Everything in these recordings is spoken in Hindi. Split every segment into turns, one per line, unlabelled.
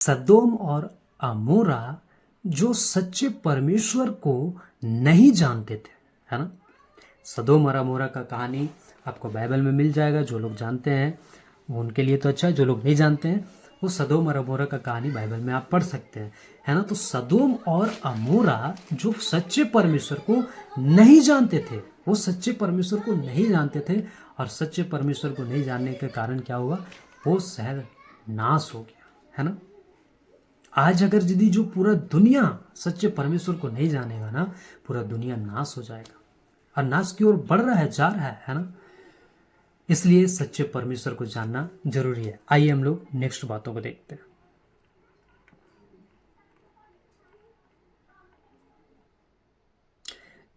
सदोम और अमोरा जो सच्चे परमेश्वर को नहीं जानते थे, है ना। सदोम और अमोरा का कहानी आपको बाइबल में मिल जाएगा। जो लोग जानते हैं वो उनके लिए तो अच्छा है, जो लोग नहीं जानते हैं वो सदोम और अमोरा का कहानी बाइबल में आप पढ़ सकते हैं, है ना। तो सदोम और अमोरा जो सच्चे परमेश्वर को नहीं जानते थे, वो सच्चे परमेश्वर को नहीं जानते थे, और सच्चे परमेश्वर को नहीं जानने के कारण क्या हुआ, वो शहर नाश हो गया, है ना। आज अगर यदि जो पूरा दुनिया सच्चे परमेश्वर को नहीं जानेगा ना, पूरा दुनिया नाश हो जाएगा, और नाश की ओर बढ़ रहा है, जा रहा है ना। इसलिए सच्चे परमेश्वर को जानना जरूरी है। आइए हम लोग नेक्स्ट बातों को देखते हैं।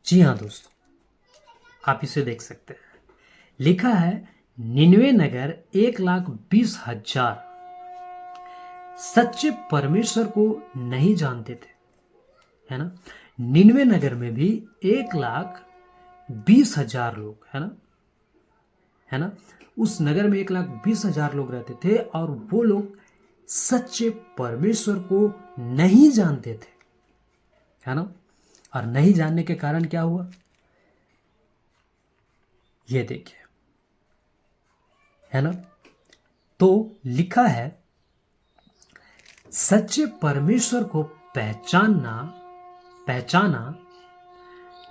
जी हाँ दोस्तों, आप इसे देख सकते हैं। लिखा है 99 नगर 1,20,000 सच्चे परमेश्वर को नहीं जानते थे, है ना। 99 नगर में भी 1,20,000 लोग, है ना, है ना। उस नगर में 1,20,000 लोग रहते थे, और वो लोग सच्चे परमेश्वर को नहीं जानते थे, है ना। और नहीं जानने के कारण क्या हुआ, ये देखिए, है ना। तो लिखा है सच्चे परमेश्वर को पहचाना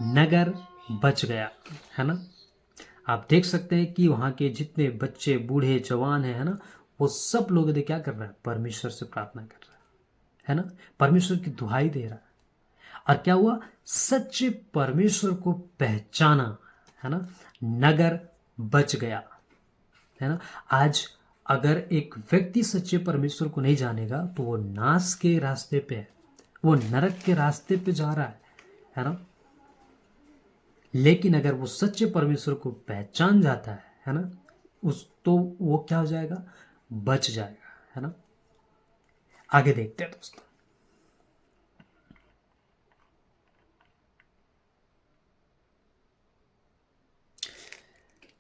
नगर बच गया, है ना। आप देख सकते हैं कि वहां के जितने बच्चे, बूढ़े, जवान है ना, वो सब लोग क्या कर रहा है, परमेश्वर से प्रार्थना कर रहा है ना, परमेश्वर की दुहाई दे रहा है। और क्या हुआ, सच्चे परमेश्वर को पहचाना, है ना, नगर बच गया, है ना। आज अगर एक व्यक्ति सच्चे परमेश्वर को नहीं जानेगा तो वो नाश के रास्ते पे है, वो नरक के रास्ते पे जा रहा है ना। लेकिन अगर वो सच्चे परमेश्वर को पहचान जाता है ना, उस तो वो क्या हो जाएगा, बच जाएगा, है ना। आगे देखते हैं दोस्तों।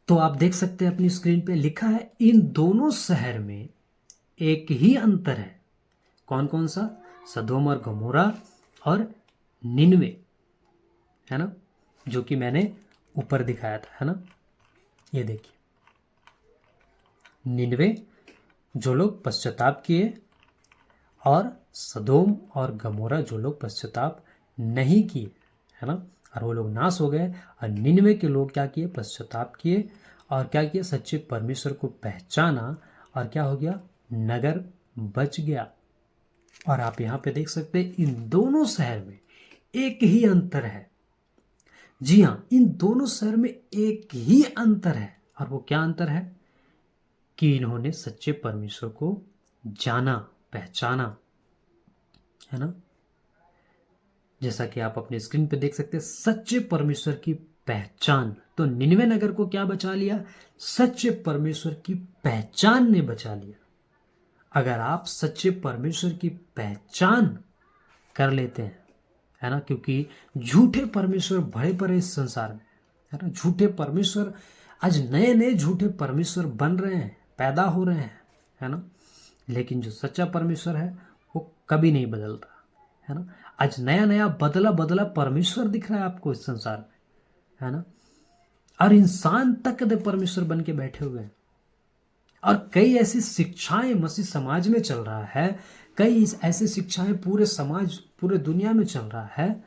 तो आप देख सकते हैं अपनी स्क्रीन पे लिखा है इन दोनों शहर में एक ही अंतर है। कौन कौन सा, सदोम और गमोरा और निनवे, है ना, जो कि मैंने ऊपर दिखाया था, है ना। ये देखिए, निनवे जो लोग पश्चाताप किए, और सदोम और गमोरा जो लोग पश्चाताप नहीं किए, है ना, और वो लोग नाश हो गए। और निनवे के लोग क्या किए, पश्चाताप किए, और क्या किया, सच्चे परमेश्वर को पहचाना, और क्या हो गया, नगर बच गया। और आप यहां पे देख सकते हैं इन दोनों शहर में एक ही अंतर है। जी हां, इन दोनों शहर में एक ही अंतर है, और वो क्या अंतर है कि इन्होंने सच्चे परमेश्वर को जाना, पहचाना, है ना। जैसा कि आप अपने स्क्रीन पे देख सकते हैं, सच्चे परमेश्वर की पहचान। तो निनवे नगर को क्या बचा लिया, सच्चे परमेश्वर की पहचान ने बचा लिया। अगर आप सच्चे परमेश्वर की पहचान कर लेते हैं, है ना, क्योंकि झूठे परमेश्वर भरे पड़े इस संसार में, है ना। झूठे परमेश्वर, आज नए नए झूठे परमेश्वर बन रहे हैं, पैदा हो रहे हैं, है ना। लेकिन जो सच्चा परमेश्वर है वो कभी नहीं बदलता, है ना। आज नया नया बदला बदला परमेश्वर दिख रहा है आपको इस संसार में, है ना। और इंसान तक परमेश्वर बन के बैठे हुए हैं। और कई ऐसी शिक्षाएं मसीह समाज में चल रहा है, कई ऐसी शिक्षाएं पूरे समाज, पूरे दुनिया में चल रहा है,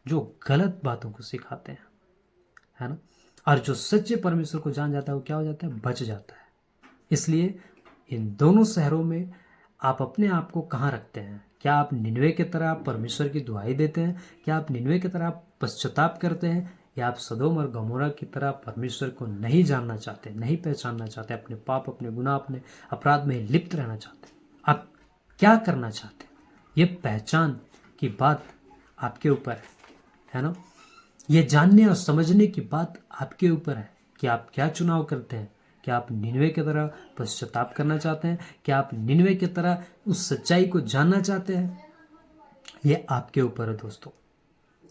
जो गलत बातों को सिखाते हैं, है ना। और जो सच्चे परमेश्वर को जान जाता है वो क्या हो जाता है, बच जाता है। इसलिए इन दोनों शहरों में आप अपने आप को कहाँ रखते हैं? क्या आप निनवे की तरह परमेश्वर की दुहाई देते हैं? क्या आप निनवे की तरह पश्चाताप करते हैं? या आप सदोम और गमोरा की तरह परमेश्वर को नहीं जानना चाहते, नहीं पहचानना चाहते, अपने पाप, अपने गुनाह, अपने अपराध में लिप्त रहना चाहते? आप क्या करना चाहते? ये पहचान की बात आपके ऊपर है ना। ये जानने और समझने की बात आपके ऊपर है कि आप क्या चुनाव करते हैं। क्या आप निनवे की तरह पश्चाताप करना चाहते हैं? क्या आप निनवे की तरह उस सच्चाई को जानना चाहते हैं? ये आपके ऊपर है दोस्तों,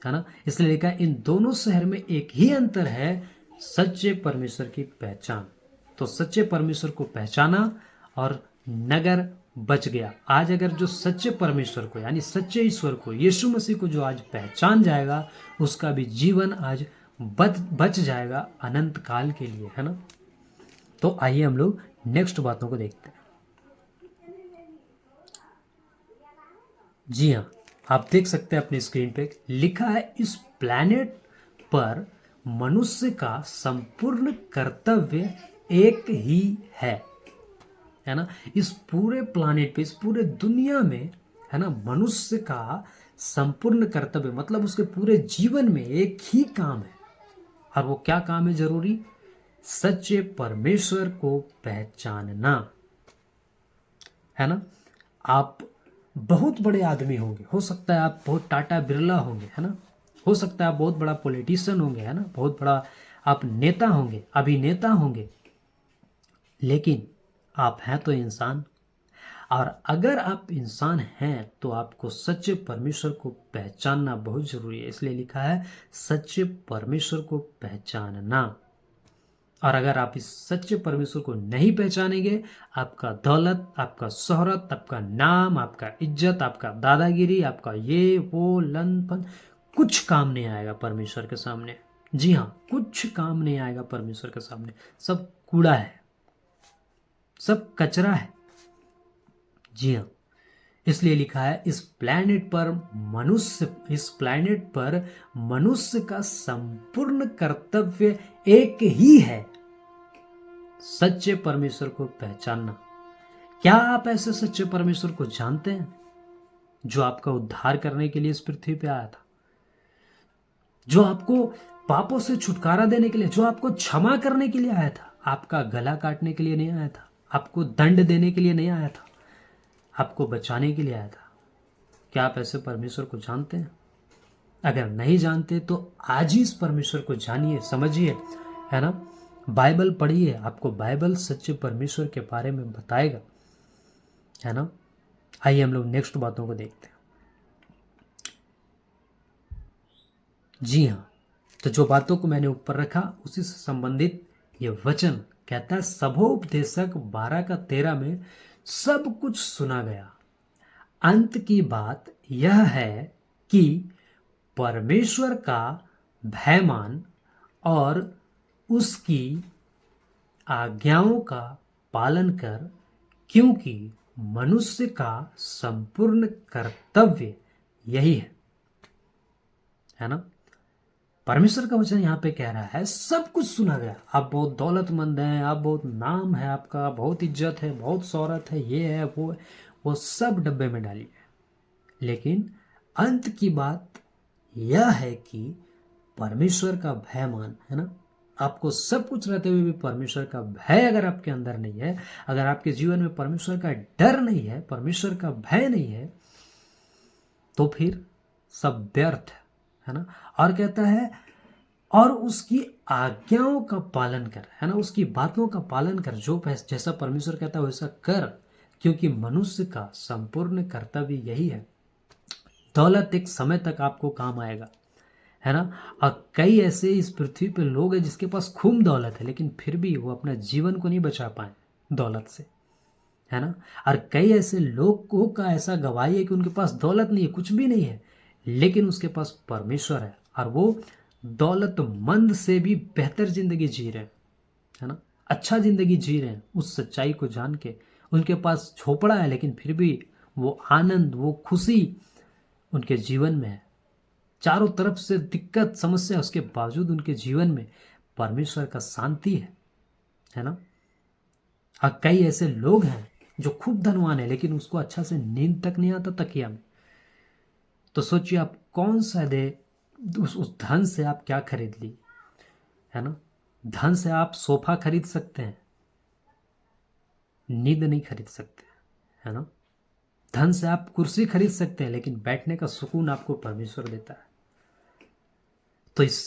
है ना। इसलिए लिखा है इन दोनों शहर में एक ही अंतर है, सच्चे परमेश्वर की पहचान। तो सच्चे परमेश्वर को पहचाना और नगर बच गया। आज अगर जो सच्चे परमेश्वर को यानी सच्चे ईश्वर को, यीशु मसीह को जो आज पहचान जाएगा, उसका भी जीवन आज बच जाएगा अनंत काल के लिए, है ना। तो आइए हम लोग नेक्स्ट बातों को देखते हैं। जी हाँ, आप देख सकते हैं अपनी स्क्रीन पे लिखा है, इस प्लैनेट पर मनुष्य का संपूर्ण कर्तव्य एक ही है ना। इस पूरे प्लैनेट पे, इस पूरे दुनिया में, है ना, मनुष्य का संपूर्ण कर्तव्य मतलब उसके पूरे जीवन में एक ही काम है। और वो क्या काम है जरूरी? सच्चे परमेश्वर को पहचानना, है ना। आप बहुत बड़े आदमी होंगे, हो सकता है आप बहुत टाटा बिरला होंगे, है ना, हो सकता है आप बहुत बड़ा पॉलिटिशियन होंगे, है ना, बहुत बड़ा आप नेता होंगे, अभिनेता होंगे, लेकिन आप हैं तो इंसान। और अगर आप इंसान हैं तो आपको सच्चे परमेश्वर को पहचानना बहुत जरूरी है। इसलिए लिखा है सच्चे परमेश्वर को पहचानना। और अगर आप इस सच्चे परमेश्वर को नहीं पहचानेंगे, आपका दौलत, आपका शोहरत, आपका नाम, आपका इज्जत, आपका दादागिरी, आपका ये वो लन फन, कुछ काम नहीं आएगा परमेश्वर के सामने। जी हाँ, कुछ काम नहीं आएगा परमेश्वर के सामने। सब कूड़ा है, सब कचरा है। जी हाँ, इसलिए लिखा है इस प्लैनेट पर मनुष्य का संपूर्ण कर्तव्य एक ही है, सच्चे परमेश्वर को पहचानना। क्या आप ऐसे सच्चे परमेश्वर को जानते हैं जो आपका उद्धार करने के लिए इस पृथ्वी पे आया था, जो आपको पापों से छुटकारा देने के लिए, जो आपको क्षमा करने के लिए आया था, आपका गला काटने के लिए नहीं आया था, आपको दंड देने के लिए नहीं आया था, आपको बचाने के लिए आया था। क्या आप ऐसे परमेश्वर को जानते हैं? अगर नहीं जानते तो आज ही इस परमेश्वर को जानिए, समझिए, है ना। बाइबल पढ़िए, आपको बाइबल सच्चे परमेश्वर के बारे में बताएगा, है ना। आइए हम लोग नेक्स्ट बातों को देखते हैं। जी हाँ, तो जो बातों को मैंने ऊपर रखा उसी से संबंधित ये वचन कहता है, सबोपदेशक 12:13 में सब कुछ सुना गया, अंत की बात यह है कि परमेश्वर का भय मान और उसकी आज्ञाओं का पालन कर, क्योंकि मनुष्य का संपूर्ण कर्तव्य यही है ना। परमेश्वर का वचन यहाँ पे कह रहा है सब कुछ सुना गया। आप बहुत दौलतमंद हैं, आप बहुत नाम है, आपका बहुत इज्जत है, बहुत शोहरत है, ये है वो सब डब्बे में डालिए। लेकिन अंत की बात यह है कि परमेश्वर का भय मान, है ना। आपको सब कुछ रहते हुए भी परमेश्वर का भय अगर आपके अंदर नहीं है, अगर आपके जीवन में परमेश्वर का डर नहीं है, परमेश्वर का भय नहीं है, तो फिर सब व्यर्थ है ना। और कहता है और उसकी आज्ञाओं का पालन कर, है ना, उसकी बातों का पालन कर, जो जैसा परमेश्वर कहता है वैसा कर, क्योंकि मनुष्य का संपूर्ण कर्तव्य यही है। दौलत एक समय तक आपको काम आएगा, है ना। और कई ऐसे इस पृथ्वी पे लोग हैं जिसके पास खूब दौलत है, लेकिन फिर भी वो अपना जीवन को नहीं बचा पाए दौलत से, है ना। और कई ऐसे लोगों का ऐसा गवाही है कि उनके पास दौलत नहीं है, कुछ भी नहीं है, लेकिन उसके पास परमेश्वर है और वो दौलतमंद से भी बेहतर जिंदगी जी रहे हैं, है ना, अच्छा जिंदगी जी रहे हैं उस सच्चाई को जान के। उनके पास झोपड़ा है लेकिन फिर भी वो आनंद, वो खुशी उनके जीवन में है। चारों तरफ से दिक्कत समस्या, उसके बावजूद उनके जीवन में परमेश्वर का शांति है ना। और कई ऐसे लोग हैं जो खूब धनवान है लेकिन उसको अच्छा से नींद तक नहीं आता तकिया में। तो सोचिए आप कौन सा दे, उस धन से आप क्या खरीद ली, है ना। धन से आप सोफा खरीद सकते हैं, नींद नहीं खरीद सकते, है ना। धन से आप कुर्सी खरीद सकते हैं, लेकिन बैठने का सुकून आपको परमेश्वर देता है। तो इस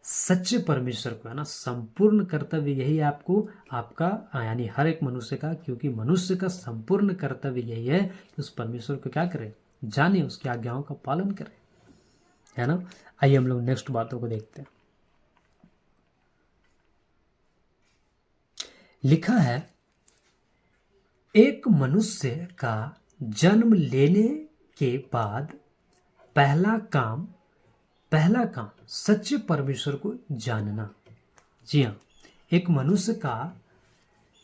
सच्चे परमेश्वर को, है ना, संपूर्ण कर्तव्य यही है आपको, आपका यानी हर एक मनुष्य का, क्योंकि मनुष्य का संपूर्ण कर्तव्य यही है कि उस परमेश्वर को क्या करे, जाने, उसकी आज्ञाओं का पालन करे, है ना। आइए हम लोग नेक्स्ट बातों को देखते हैं। लिखा है एक मनुष्य का जन्म लेने के बाद पहला काम सच्चे परमेश्वर को जानना। जी हाँ, एक मनुष्य का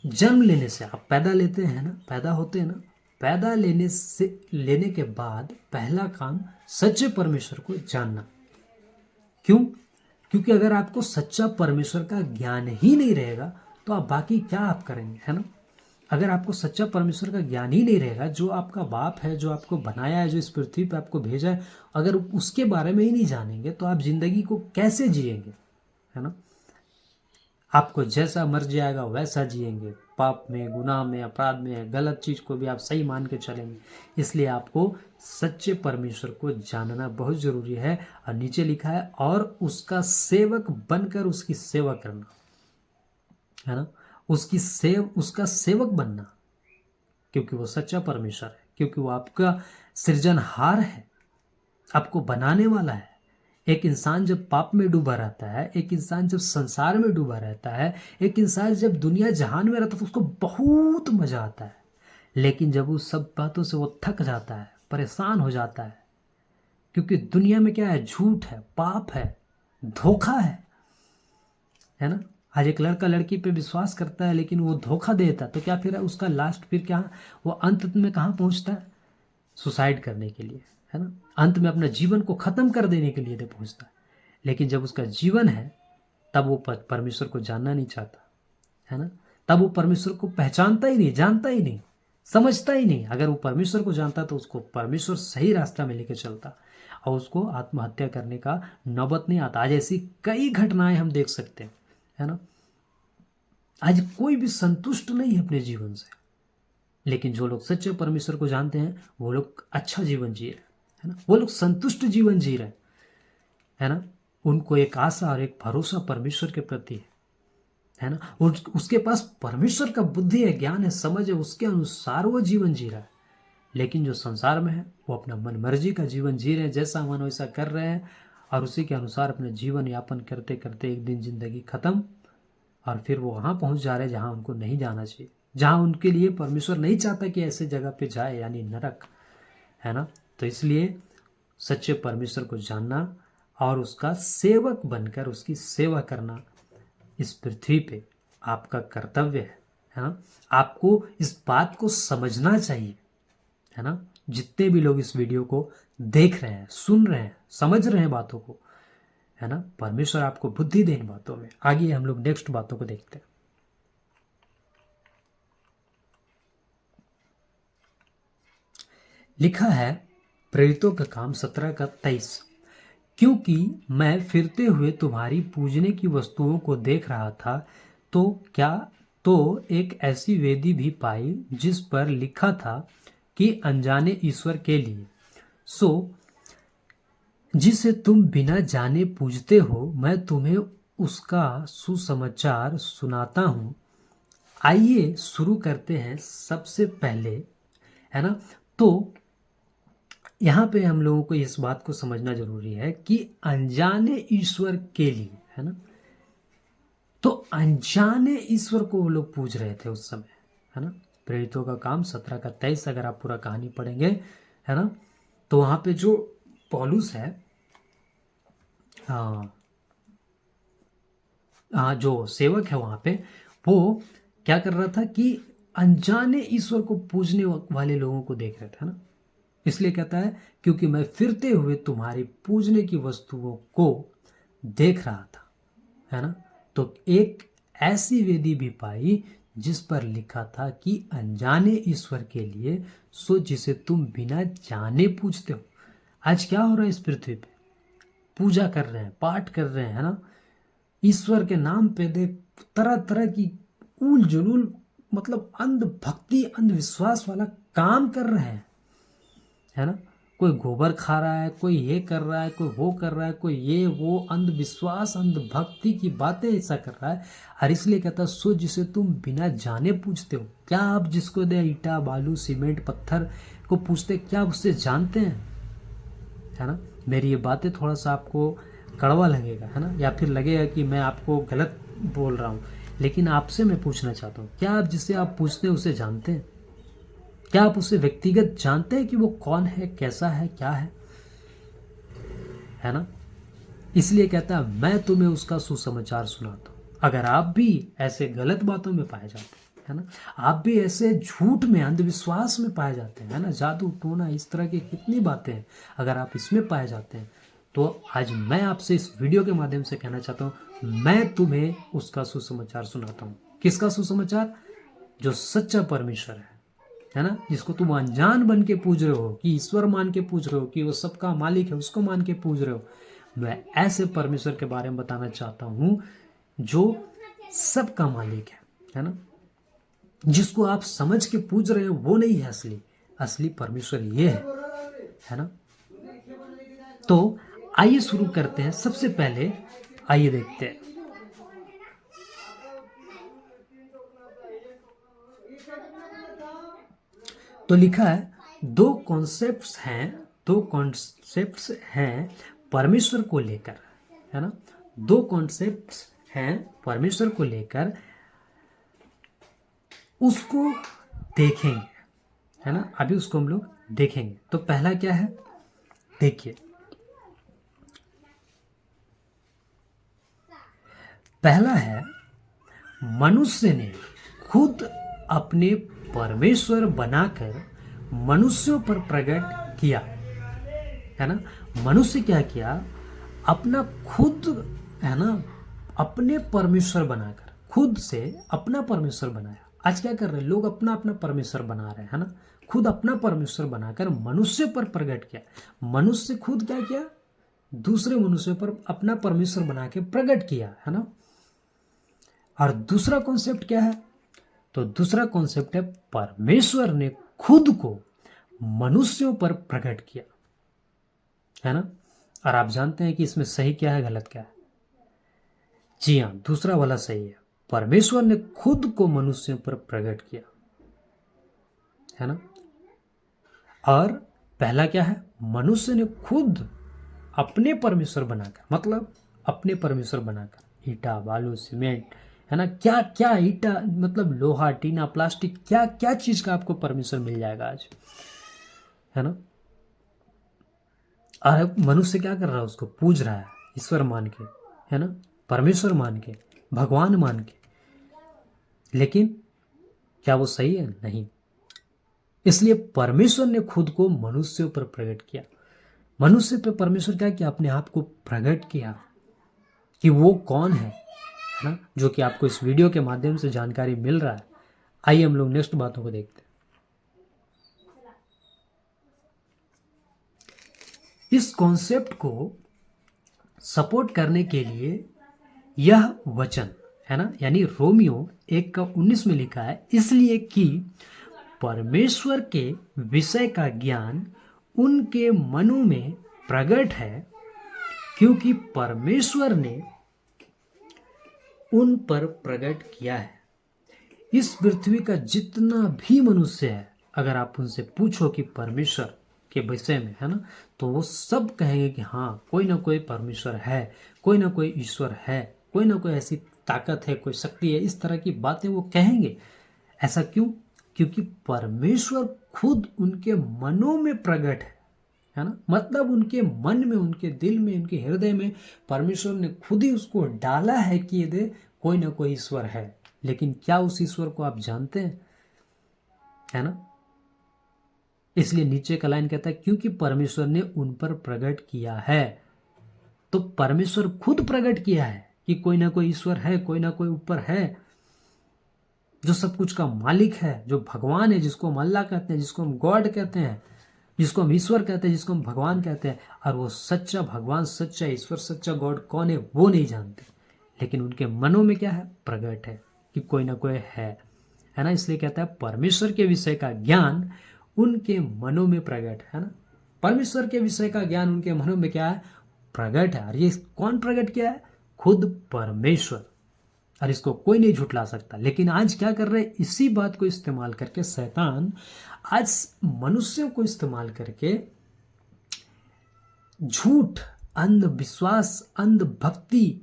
जन्म लेने से, आप पैदा लेते हैं ना, पैदा होते हैं ना, पैदा लेने के बाद पहला काम सच्चे परमेश्वर को जानना। क्यों? क्योंकि अगर आपको सच्चा परमेश्वर का ज्ञान ही नहीं रहेगा तो आप बाकी क्या आप करेंगे, है ना। अगर आपको सच्चा परमेश्वर का ज्ञान ही नहीं रहेगा, जो आपका बाप है, जो आपको बनाया है, जो इस पृथ्वी पर आपको भेजा है, अगर उसके बारे में ही नहीं जानेंगे तो आप जिंदगी को कैसे जिएंगे, है ना। आपको जैसा मर जाएगा वैसा जिएंगे, पाप में, गुनाह में, अपराध में, गलत चीज को भी आप सही मान के चलेंगे। इसलिए आपको सच्चे परमेश्वर को जानना बहुत जरूरी है। और नीचे लिखा है और उसका सेवक बनकर उसकी सेवा करना, है ना। उसका सेवक बनना, क्योंकि वो सच्चा परमेश्वर है, क्योंकि वो आपका सृजनहार है, आपको बनाने वाला है। एक इंसान जब पाप में डूबा रहता है, एक इंसान जब संसार में डूबा रहता है, एक इंसान जब दुनिया जहान में रहता है तो उसको बहुत मजा आता है। लेकिन जब उस सब बातों से वो थक जाता है, परेशान हो जाता है, क्योंकि दुनिया में क्या है, झूठ है, पाप है, धोखा है ना। आज एक लड़का लड़की पे विश्वास करता है लेकिन वो धोखा देता है, तो क्या फिर उसका लास्ट फिर क्या, वो अंत में कहाँ पहुंचता है, सुसाइड करने के लिए, है ना। अंत में अपना जीवन को खत्म कर देने के लिए पहुंचता है। लेकिन जब उसका जीवन है तब वो परमेश्वर को जानना नहीं चाहता, है ना। तब वो परमेश्वर को पहचानता ही नहीं, जानता ही नहीं, समझता ही नहीं। अगर वो परमेश्वर को जानता तो उसको परमेश्वर सही रास्ता में लेके चलता और उसको आत्महत्या करने का नौबत नहीं आता। आज ऐसी कई घटनाएं हम देख सकते हैं, है ना। आज कोई भी संतुष्ट नहीं है अपने जीवन से, लेकिन जो लोग सच्चे परमेश्वर को जानते हैं वो लोग अच्छा जीवन जी रहे, है ना। वो लोग संतुष्ट जीवन जी रहे, है ना। उनको एक आशा और एक भरोसा परमेश्वर के प्रति है ना। उसके पास परमेश्वर का बुद्धि है, ज्ञान है, समझ है, उसके अनुसार वो जीवन जी रहा है। लेकिन जो संसार में है वो अपना मन मर्जी का जीवन जी रहे हैं, जैसा मन वैसा कर रहे हैं और उसी के अनुसार अपना जीवन यापन करते करते एक दिन जिंदगी खत्म, और फिर वो वहां पहुंच जा रहे हैं जहां उनको नहीं जाना चाहिए, जहां उनके लिए परमेश्वर नहीं चाहता कि ऐसे जगह पे जाए, यानी नरक, है ना। तो इसलिए सच्चे परमेश्वर को जानना और उसका सेवक बनकर उसकी सेवा करना इस पृथ्वी पे आपका कर्तव्य है ना। आपको इस बात को समझना चाहिए, है ना। जितने भी लोग इस वीडियो को देख रहे हैं, सुन रहे हैं, समझ रहे हैं बातों को, है ना, परमेश्वर आपको बुद्धि दे इन बातों में। आगे हम लोग नेक्स्ट बातों को देखते हैं। लिखा है प्रेरितों का काम 17:23, क्योंकि मैं फिरते हुए तुम्हारी पूजने की वस्तुओं को देख रहा था तो एक ऐसी वेदी भी पाई जिस पर लिखा था कि अनजाने ईश्वर के लिए, सो जिसे तुम बिना जाने पूजते हो, मैं तुम्हें उसका सुसमाचार सुनाता हूं। आइए शुरू करते हैं सबसे पहले, है ना। तो यहाँ पे हम लोगों को इस बात को समझना जरूरी है कि अनजाने ईश्वर के लिए, है ना। तो अनजाने ईश्वर को वो लोग पूज रहे थे उस समय, है ना। प्रेरितों का काम 17:23, अगर आप पूरा कहानी पढ़ेंगे, है ना, तो वहां पे जो पौलुस है, जो सेवक है वहां पे, वो क्या कर रहा था कि अनजाने ईश्वर को पूजने वाले लोगों को देख रहे थे, है ना। इसलिए कहता है क्योंकि मैं फिरते हुए तुम्हारी पूजने की वस्तुओं को देख रहा था, है ना। तो एक ऐसी वेदी भी पाई जिस पर लिखा था कि अनजाने ईश्वर के लिए, सो जिसे तुम बिना जाने पूजते हो। आज क्या हो रहा है इस पृथ्वी पे, पूजा कर रहे हैं, पाठ कर रहे हैं, है ना। ईश्वर के नाम पे दे तरह तरह की ऊल जुलूल, मतलब अंधभक्ति, अंधविश्वास वाला काम कर रहे हैं, है ना। कोई गोबर खा रहा है, कोई ये कर रहा है, कोई वो कर रहा है, कोई ये वो अंधविश्वास, अंधभक्ति की बातें ऐसा कर रहा है। और इसलिए कहता है सो जिसे तुम बिना जाने पूछते हो। क्या आप जिसको दे ईटा, बालू, सीमेंट, पत्थर को पूछते, क्या आप उससे जानते हैं, है ना। मेरी ये बातें थोड़ा सा आपको कड़वा लगेगा, है ना, या फिर लगेगा कि मैं आपको गलत बोल रहा हूँ, लेकिन आपसे मैं पूछना चाहता हूँ, क्या आप जिसे आप पूछते हैं उसे जानते हैं, क्या आप उसे व्यक्तिगत जानते हैं कि वो कौन है, कैसा है, क्या है ना? इसलिए कहता है मैं तुम्हें उसका सुसमाचार सुनाता हूँ। अगर आप भी ऐसे गलत बातों में पाए जाते हैं, है ना, आप भी ऐसे झूठ में, अंधविश्वास में पाए जाते हैं, है ना, जादू टोना इस तरह की कितनी बातें हैं, अगर आप इसमें पाए जाते हैं, तो आज मैं आपसे इस वीडियो के माध्यम से कहना चाहता हूँ, मैं तुम्हें उसका सुसमाचार सुनाता हूँ। किसका सुसमाचार? जो सच्चा परमेश्वर है ना, जिसको तुम अनजान बन के पूज रहे हो, कि ईश्वर मान के पूज रहे हो, कि वो सबका मालिक है, उसको मान के पूज रहे हो। मैं ऐसे परमेश्वर के बारे में बताना चाहता हूं जो सबका मालिक है ना, जिसको आप समझ के पूज रहे हो वो नहीं है असली, असली परमेश्वर ये है ना। तो आइए शुरू करते हैं। सबसे पहले आइए देखते हैं। तो लिखा है दो कॉन्सेप्ट्स हैं परमेश्वर को लेकर, है ना, दो कॉन्सेप्ट्स हैं परमेश्वर को लेकर, उसको देखेंगे, है ना, अभी उसको हम लोग देखेंगे। तो पहला क्या है, देखिए, पहला है मनुष्य ने खुद अपने परमेश्वर बनाकर मनुष्यों पर प्रकट किया, है ना। मनुष्य क्या किया, अपना खुद, है ना, अपने परमेश्वर बनाकर, खुद से अपना परमेश्वर बनाया। आज क्या कर रहे हैं लोग, अपना अपना परमेश्वर बना रहे हैं, है ना, खुद अपना परमेश्वर बनाकर मनुष्य पर प्रकट किया। मनुष्य खुद क्या किया, दूसरे मनुष्य पर अपना परमेश्वर बना के प्रकट किया, है ना। और दूसरा कॉन्सेप्ट क्या है, तो दूसरा कॉन्सेप्ट है परमेश्वर ने खुद को मनुष्यों पर प्रकट किया, है ना। और आप जानते हैं कि इसमें सही क्या है, गलत क्या है? जी हाँ, दूसरा वाला सही है। परमेश्वर ने खुद को मनुष्यों पर प्रकट किया, है ना। और पहला क्या है, मनुष्य ने खुद अपने परमेश्वर बनाकर, मतलब अपने परमेश्वर बनाकर, ईटा, बालू, सीमेंट, है ना, क्या क्या ईटा, मतलब लोहा, टीना, प्लास्टिक, क्या क्या चीज का आपको परमेश्वर मिल जाएगा आज, है ना। और मनुष्य क्या कर रहा है, उसको पूज रहा है ईश्वर मान के, है ना, परमेश्वर मान के, भगवान मान के। लेकिन क्या वो सही है? नहीं। इसलिए परमेश्वर ने खुद को मनुष्यों पर प्रकट किया। मनुष्य पे परमेश्वर क्या किया, अपने आप को प्रकट किया कि वो कौन है ना, जो कि आपको इस वीडियो के माध्यम से जानकारी मिल रहा है। आइए हम लोग नेक्स्ट बातों को देखते हैं। इस कॉन्सेप्ट को सपोर्ट करने के लिए यह वचन, है ना, यानी रोमियो 1:19 में लिखा है, इसलिए कि परमेश्वर के विषय का ज्ञान उनके मनों में प्रकट है, क्योंकि परमेश्वर ने उन पर प्रकट किया है। इस पृथ्वी का जितना भी मनुष्य है, अगर आप उनसे पूछो कि परमेश्वर के विषय में, है ना, तो वो सब कहेंगे कि हाँ, कोई ना कोई परमेश्वर है, कोई ना कोई ईश्वर है, कोई ना कोई ऐसी ताकत है, कोई शक्ति है, इस तरह की बातें वो कहेंगे। ऐसा क्यों? क्योंकि परमेश्वर खुद उनके मनों में प्रकट है ना, मतलब उनके मन में, उनके दिल में, उनके हृदय में परमेश्वर ने खुद ही उसको डाला है कि ये कोई ना कोई ईश्वर है। लेकिन क्या उस ईश्वर को आप जानते हैं, है ना। इसलिए नीचे का लाइन कहता है क्योंकि परमेश्वर ने उन पर प्रकट किया है। तो परमेश्वर खुद प्रकट किया है कि कोई ना कोई ईश्वर है, कोई ना कोई ऊपर है, जो सब कुछ का मालिक है, जो भगवान है, जिसको हम अल्लाह कहते हैं, जिसको हम गॉड कहते हैं, जिसको हम ईश्वर कहते हैं, जिसको हम भगवान कहते हैं। और वो सच्चा भगवान, सच्चा ईश्वर, सच्चा गॉड कौन है वो नहीं जानते, लेकिन उनके मनों में क्या है, प्रकट है कि कोई ना कोई है ना। इसलिए कहता है परमेश्वर के विषय का ज्ञान उनके मनों में प्रकट है ना। परमेश्वर के विषय का ज्ञान उनके मनों में क्या है, प्रकट है। और ये कौन प्रकट किया है? खुद परमेश्वर। और इसको कोई नहीं झुठला सकता। लेकिन आज क्या कर रहे हैं, इसी बात को इस्तेमाल करके शैतान आज मनुष्यों को इस्तेमाल करके झूठ, अंधविश्वास, अंधभक्ति,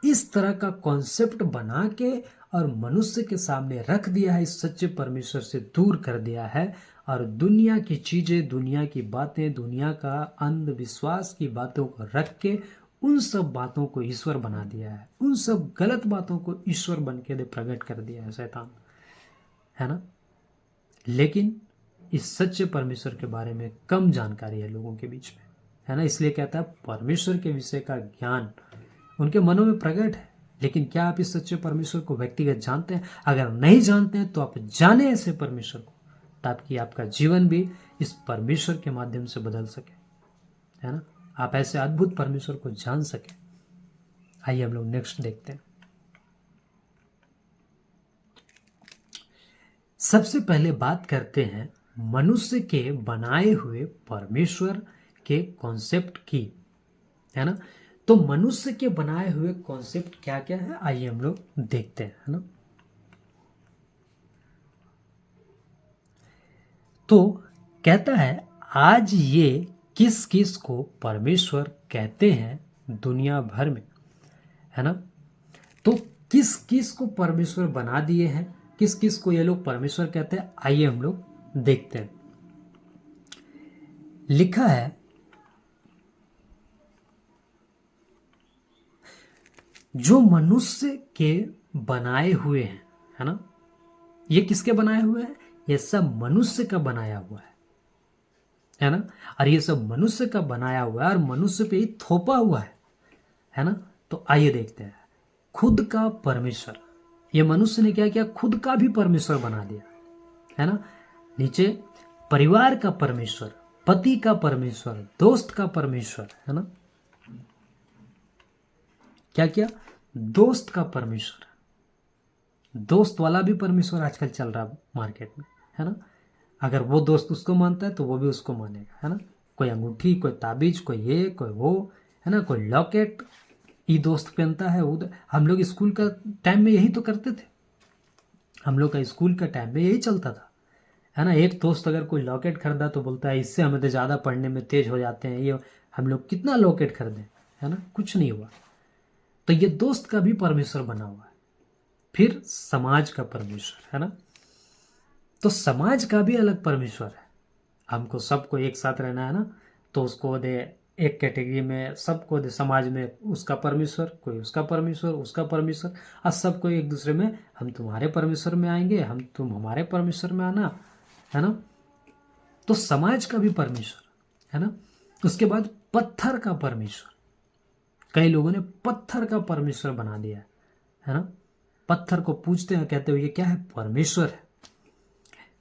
इस तरह का कॉन्सेप्ट बना के और मनुष्य के सामने रख दिया है, इस सच्चे परमेश्वर से दूर कर दिया है। और दुनिया की चीज़ें, दुनिया की बातें, दुनिया का अंधविश्वास की बातों को रख के उन सब बातों को ईश्वर बना दिया है, उन सब गलत बातों को ईश्वर बन के प्रकट कर दिया है शैतान, है ना। लेकिन इस सच्चे परमेश्वर के बारे में कम जानकारी है लोगों के बीच में, है ना। इसलिए कहता है परमेश्वर के विषय का ज्ञान उनके मनों में प्रकट है, लेकिन क्या आप इस सच्चे परमेश्वर को व्यक्तिगत जानते हैं? अगर नहीं जानते हैं तो आप जाने ऐसे परमेश्वर को, ताकि आपका जीवन भी इस परमेश्वर के माध्यम से बदल सके, है ना। आप ऐसे अद्भुत परमेश्वर को जान सके। आइए हम लोग नेक्स्ट देखते हैं। सबसे पहले बात करते हैं मनुष्य के बनाए हुए परमेश्वर के कॉन्सेप्ट की, है ना। तो मनुष्य के बनाए हुए कॉन्सेप्ट क्या क्या है, आइए हम लोग देखते हैं, है ना। तो कहता है आज ये किस किस को परमेश्वर कहते हैं दुनिया भर में, है ना। तो किस किस को परमेश्वर बना दिए हैं, किस किस को ये लोग परमेश्वर कहते हैं, आइए हम लोग देखते हैं। लिखा है जो मनुष्य के बनाए हुए हैं, है ना। ये किसके बनाए हुए हैं? ये सब मनुष्य का बनाया हुआ है ना। और ये सब मनुष्य का बनाया हुआ है और मनुष्य पे ही थोपा हुआ है ना। तो आइए देखते हैं। खुद का परमेश्वर, ये मनुष्य ने क्या किया? खुद का भी परमेश्वर बना दिया, है ना। नीचे परिवार का परमेश्वर, पति का परमेश्वर, दोस्त का परमेश्वर, है ना। क्या किया? दोस्त का परमेश्वर, दोस्त वाला भी परमेश्वर आजकल चल रहा मार्केट में, है ना। अगर वो दोस्त उसको मानता है तो वो भी उसको मानेगा, है ना। कोई अंगूठी, कोई ताबीज, कोई ये, कोई वो, है ना। कोई लॉकेट, ये दोस्त पहनता है उधर। हम लोग स्कूल का टाइम में यही तो करते थे, हम लोग का स्कूल का टाइम में यही चलता था, है ना। एक दोस्त अगर कोई लॉकेट खरीदा तो बोलता है इससे हमें तो ज़्यादा पढ़ने में तेज हो जाते हैं, ये हम लोग कितना लॉकेट खरीदे, है ना। कुछ नहीं हुआ। तो ये दोस्त का भी परमेश्वर बना हुआ है। फिर समाज का परमेश्वर, है ना। तो समाज का भी अलग परमेश्वर है। हमको सबको एक साथ रहना है ना, तो उसको दे एक कैटेगरी में, सबको दे समाज में उसका परमेश्वर, कोई उसका परमेश्वर, उसका परमेश्वर, और सबको एक दूसरे में हम तुम्हारे परमेश्वर में आएंगे, हम तुम हमारे परमेश्वर में आना, है ना। तो समाज का भी परमेश्वर, है ना। उसके बाद पत्थर का परमेश्वर, कई लोगों ने पत्थर का परमेश्वर बना दिया है ना। पत्थर को पूजते हैं, कहते हुए ये क्या है? परमेश्वर है।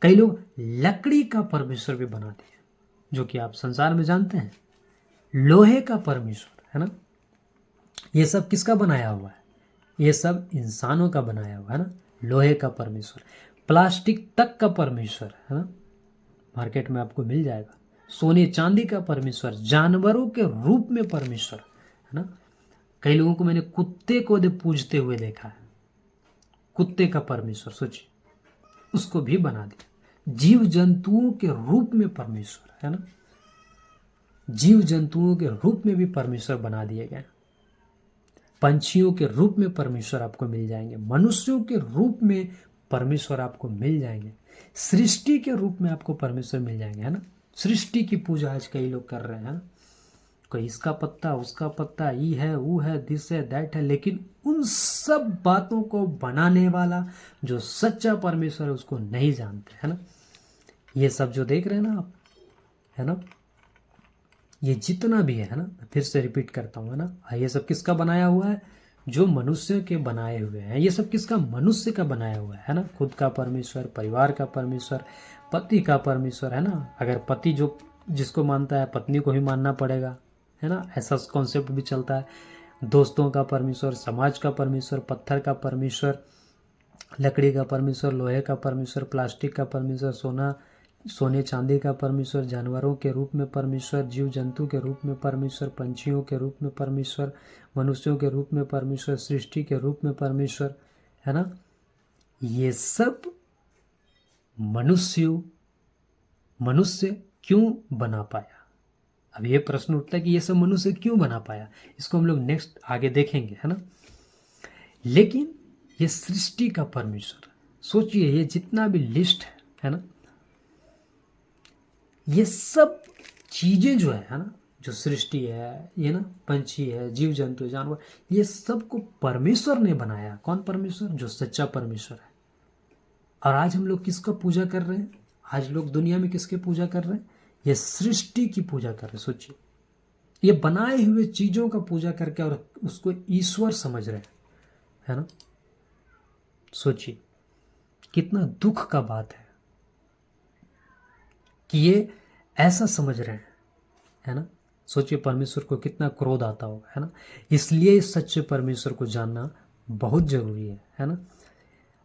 कई लोग लकड़ी का परमेश्वर भी बनाते हैं, जो कि आप संसार में जानते हैं। लोहे का परमेश्वर, है ना। ये सब किसका बनाया हुआ है? ये सब इंसानों का बनाया हुआ है ना। लोहे का परमेश्वर, प्लास्टिक तक का परमेश्वर, है ना। मार्केट में आपको मिल जाएगा। सोने चांदी का परमेश्वर, जानवरों के रूप में परमेश्वर, है ना। कई लोगों को मैंने कुत्ते को पूजते हुए देखा है, कुत्ते का परमेश्वर, सोचिए, उसको भी बना दिया। जीव जंतुओं के रूप में परमेश्वर, है ना। जीव जंतुओं के रूप में भी परमेश्वर बना दिए गए। पंछियों के रूप में परमेश्वर आपको मिल जाएंगे, मनुष्यों के रूप में परमेश्वर आपको मिल जाएंगे, सृष्टि के रूप में आपको परमेश्वर मिल जाएंगे, है ना। सृष्टि की पूजा आज कई लोग कर रहे हैं ना। कोई इसका पत्ता, उसका पत्ता, ई है, वो है, दिस है, दैट है, लेकिन उन सब बातों को बनाने वाला जो सच्चा परमेश्वर है उसको नहीं जानते, है ना। ये सब जो देख रहे हैं ना आप, है ना, ये जितना भी है ना, फिर से रिपीट करता हूँ, है ना। ये सब किसका बनाया हुआ है? जो मनुष्य के बनाए हुए हैं। ये सब किसका? मनुष्य का बनाया हुआ है ना। खुद का परमेश्वर, परिवार का परमेश्वर, पति का परमेश्वर, है ना। अगर पति जो जिसको मानता है, पत्नी को ही मानना पड़ेगा, है ना। ऐसा कॉन्सेप्ट भी चलता है। दोस्तों का परमेश्वर, समाज का परमेश्वर, पत्थर का परमेश्वर, लकड़ी का परमेश्वर, लोहे का परमेश्वर, प्लास्टिक का परमेश्वर, सोने चांदी का परमेश्वर, जानवरों के रूप में परमेश्वर, जीव जंतु के रूप में परमेश्वर, पंछियों के रूप में परमेश्वर, मनुष्यों के रूप में परमेश्वर, सृष्टि के रूप में परमेश्वर, है ना। ये सब मनुष्य क्यों बना पाया? अब ये प्रश्न उठता है कि ये सब मनुष्य क्यों बना पाया। इसको हम लोग नेक्स्ट आगे देखेंगे, है ना। लेकिन ये सृष्टि का परमेश्वर, सोचिए, ये जितना भी लिस्ट है ना, ये सब चीज़ें जो है ना, जो सृष्टि है, ये ना पंछी है, जीव जंतु, जानवर, ये सब को परमेश्वर ने बनाया। कौन परमेश्वर? जो सच्चा परमेश्वर है। और आज हम लोग किसका पूजा कर रहे हैं? आज लोग दुनिया में किसके पूजा कर रहे हैं? ये सृष्टि की पूजा कर रहे हैं। सोचिए, ये बनाए हुए चीजों का पूजा करके और उसको ईश्वर समझ रहे हैं, है ना। सोचिए कितना दुख का बात है कि ये ऐसा समझ रहे हैं, है ना। सोचिए परमेश्वर को कितना क्रोध आता होगा, है ना। इसलिए इस सच्चे परमेश्वर को जानना बहुत जरूरी है ना।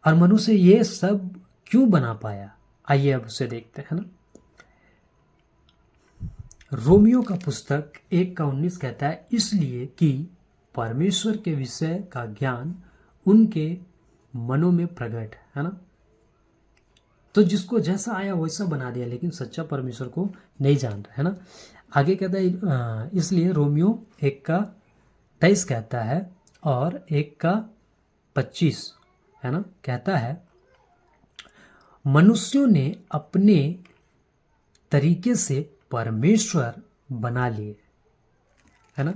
और मनुष्य ये सब क्यों बना पाया? आइए अब उसे देखते हैं ना। रोमियो का पुस्तक 1:19 कहता है, इसलिए कि परमेश्वर के विषय का ज्ञान उनके मनों में प्रकट है ना। तो जिसको जैसा आया वैसा बना दिया, लेकिन सच्चा परमेश्वर को नहीं जान रहा, है ना। आगे कहता है, इसलिए रोमियो 1:23 कहता है और 1:25 है ना, कहता है, मनुष्यों ने अपने तरीके से परमेश्वर बना लिए, है ना।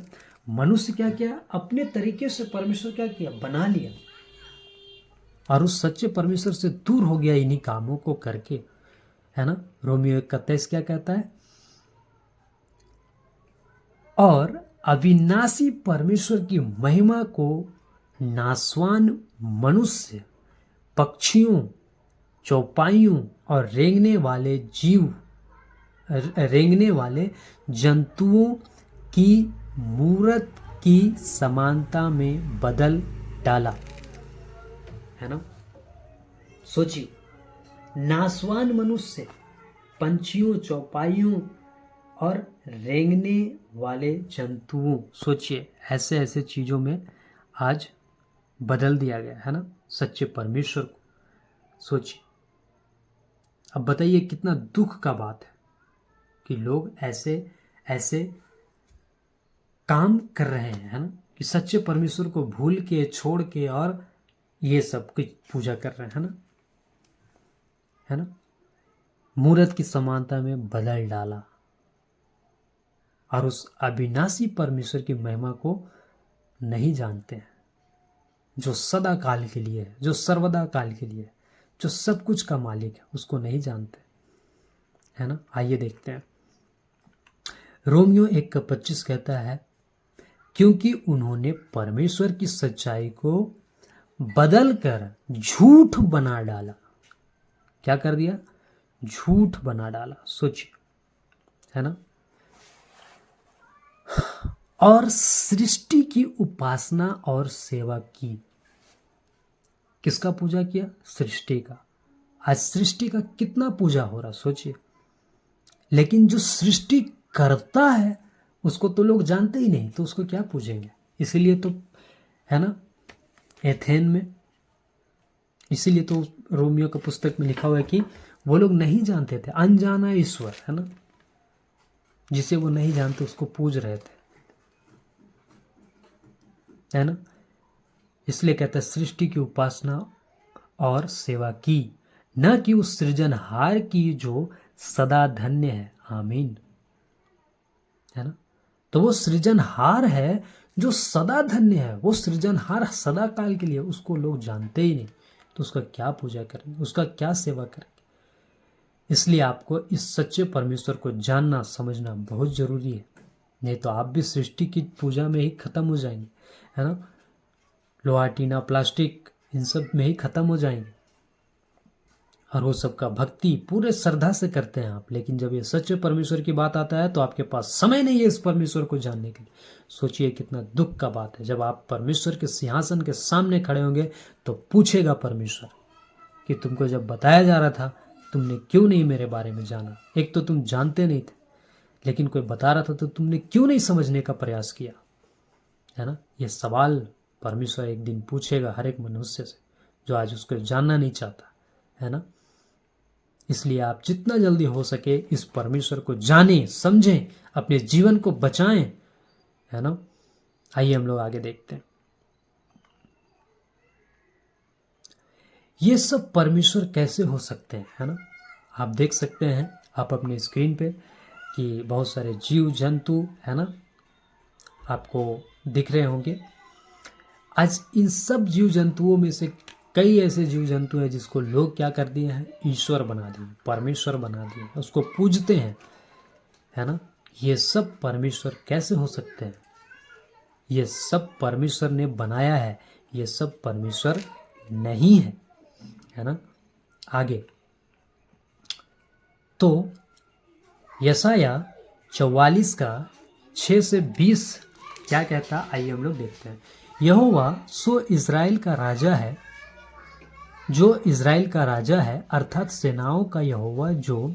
मनुष्य क्या किया? अपने तरीके से परमेश्वर क्या किया? बना लिया, और उस सच्चे परमेश्वर से दूर हो गया इन्हीं कामों को करके, है ना। रोमियो 1:23 क्या कहता है? और अविनाशी परमेश्वर की महिमा को नासवान मनुष्य, पक्षियों, चौपाइयों और रेंगने वाले जंतुओं की मूरत की समानता में बदल डाला, है ना। सोचिए, नासवान मनुष्य, पंछियों, चौपाइयों और रेंगने वाले जंतुओं, सोचिए ऐसे ऐसे चीजों में आज बदल दिया गया, है ना, सच्चे परमेश्वर को। सोचिए, अब बताइए कितना दुख का बात है कि लोग ऐसे ऐसे काम कर रहे हैं, है ना, कि सच्चे परमेश्वर को भूल के, छोड़ के और ये सब की पूजा कर रहे हैं, है ना। मूरत की समानता में बदल डाला और उस अविनाशी परमेश्वर की महिमा को नहीं जानते हैं, जो सदा काल के लिए है, जो सर्वदा काल के लिए है, जो सब कुछ का मालिक है, उसको नहीं जानते, है ना। आइए देखते हैं, रोमियो 1:25 कहता है, क्योंकि उन्होंने परमेश्वर की सच्चाई को बदल कर झूठ बना डाला। क्या कर दिया? झूठ बना डाला। सोचिए, है ना। और सृष्टि की उपासना और सेवा की। किसका पूजा किया? सृष्टि का। आज सृष्टि का कितना पूजा हो रहा, सोचिए। लेकिन जो सृष्टि करता है उसको तो लोग जानते ही नहीं, तो उसको क्या पूजेंगे? इसीलिए तो, है ना, एथेन में, इसीलिए तो रोमियो का पुस्तक में लिखा हुआ है कि वो लोग नहीं जानते थे, अनजाना ईश्वर, है ना, जिसे वो नहीं जानते उसको पूज रहे थे, है ना। इसलिए कहता है सृष्टि की उपासना और सेवा की, न कि उस सृजनहार की जो सदा धन्य है। आमीन, है ना। तो वो सृजनहार है जो सदा धन्य है, वो सृजनहार सदा काल के लिए, उसको लोग जानते ही नहीं, तो उसका क्या पूजा करेंगे, उसका क्या सेवा करेंगे। इसलिए आपको इस सच्चे परमेश्वर को जानना, समझना बहुत जरूरी है, नहीं तो आप भी सृष्टि की पूजा में ही खत्म हो जाएंगे, है ना। लोहा, टीना, प्लास्टिक, इन सब में ही खत्म हो जाएंगे, और वो सबका भक्ति पूरे श्रद्धा से करते हैं आप, लेकिन जब ये सच्चे परमेश्वर की बात आता है तो आपके पास समय नहीं है इस परमेश्वर को जानने के लिए। सोचिए कितना दुख का बात है, जब आप परमेश्वर के सिंहासन के सामने खड़े होंगे तो पूछेगा परमेश्वर कि तुमको जब बताया जा रहा था तुमने क्यों नहीं मेरे बारे में जाना। एक तो तुम जानते नहीं थे, लेकिन कोई बता रहा था तो तुमने क्यों नहीं समझने का प्रयास किया, है ना। ये सवाल परमेश्वर एक दिन पूछेगा हर एक मनुष्य से जो आज उसको जानना नहीं चाहता, है ना। इसलिए आप जितना जल्दी हो सके इस परमेश्वर को जानें, समझें, अपने जीवन को बचाएं, है ना। आइए हम लोग आगे देखते हैं, ये सब परमेश्वर कैसे हो सकते हैं, है ना। आप देख सकते हैं आप अपनी स्क्रीन पे कि बहुत सारे जीव जंतु है ना आपको दिख रहे होंगे। आज इन सब जीव जंतुओं में से कई ऐसे जीव जंतु हैं जिसको लोग क्या कर दिए हैं, ईश्वर बना दिए, परमेश्वर बना दिए, उसको पूजते हैं, है ना। ये सब परमेश्वर कैसे हो सकते हैं? ये सब परमेश्वर ने बनाया है, ये सब परमेश्वर नहीं है ना। आगे तो यशाया 44 का 6 से 20 क्या कहता, आइए हम लोग देखते हैं। यहोवा सो इज़राइल का राजा है, जो इज़राइल का राजा है, अर्थात सेनाओं का यहोवा जो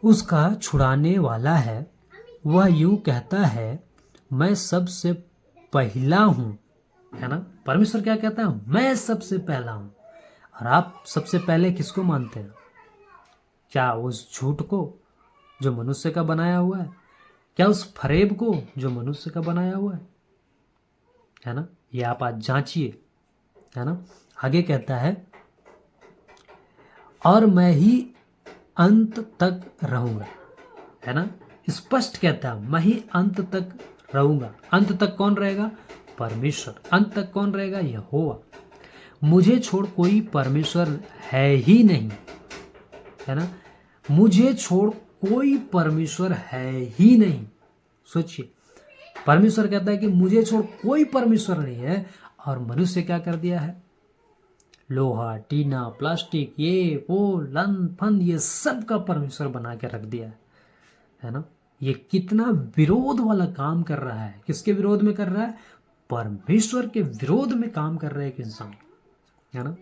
उसका छुड़ाने वाला है, वह यूं कहता है, मैं सबसे पहला हूँ, है ना। परमेश्वर क्या कहता है, मैं सबसे पहला हूँ। और आप सबसे पहले किसको मानते हैं? क्या उस झूठ को जो मनुष्य का बनाया हुआ है? क्या उस फरेब को जो मनुष्य का बनाया हुआ है ना। ये आप आज जांचिए, है ना। आगे कहता है, और मैं ही अंत तक रहूंगा, है ना। स्पष्ट कहता है, मैं ही अंत तक रहूंगा। अंत तक कौन रहेगा? परमेश्वर। अंत तक कौन रहेगा? यहोवा। मुझे छोड़ कोई परमेश्वर है ही नहीं, है ना। मुझे छोड़ कोई परमेश्वर है ही नहीं। सोचिए, परमेश्वर कहता है कि मुझे छोड़ कोई परमेश्वर नहीं है, और मनुष्य क्या कर दिया है? लोहा, टीना, प्लास्टिक, ये वो लन फन, ये सब का परमेश्वर बना के रख दिया है ना। ये कितना विरोध वाला काम कर रहा है। किसके विरोध में कर रहा है? परमेश्वर के विरोध में काम कर रहा है एक इंसान, है ना।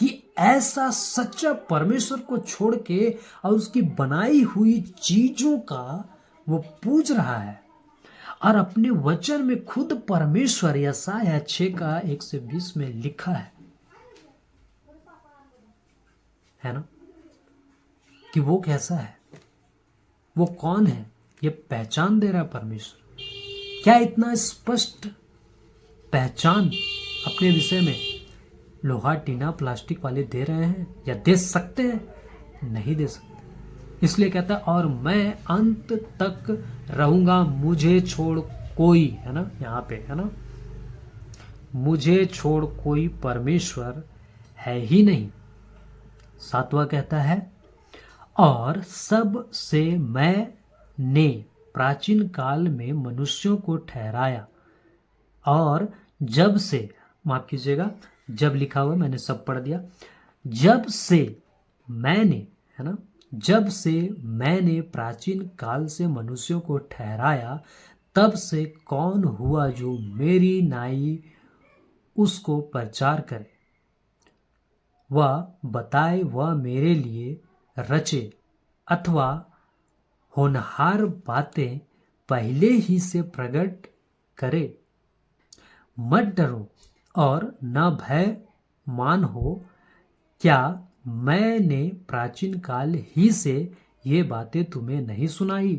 कि ऐसा सच्चा परमेश्वर को छोड़ के और उसकी बनाई हुई चीजों का वो पूज रहा है। और अपने वचन में खुद परमेश्वर यशाया 6 का 1 से 20 में लिखा है ना, कि वो कैसा है, वो कौन है, ये पहचान दे रहा है परमेश्वर। क्या इतना स्पष्ट पहचान अपने विषय में लोहा, टीना, प्लास्टिक वाले दे रहे हैं या दे सकते हैं? नहीं दे सकते। इसलिए कहता है, और मैं अंत तक रहूंगा, मुझे छोड़ कोई, है ना, यहाँ पे, है ना, मुझे छोड़ कोई परमेश्वर है ही नहीं। 7वां कहता है, और सब से मैंने प्राचीन काल में मनुष्यों को ठहराया, और जब से, माफ कीजिएगा, जब लिखा हुआ मैंने सब पढ़ दिया। जब से मैंने, है ना, जब से मैंने प्राचीन काल से मनुष्यों को ठहराया, तब से कौन हुआ जो मेरी नाई उसको प्रचार करे, वह बताए, वह मेरे लिए रचे, अथवा होनहार बातें पहले ही से प्रकट करे। मत डरो और न भय मान हो, क्या मैंने प्राचीन काल ही से ये बातें तुम्हें नहीं सुनाई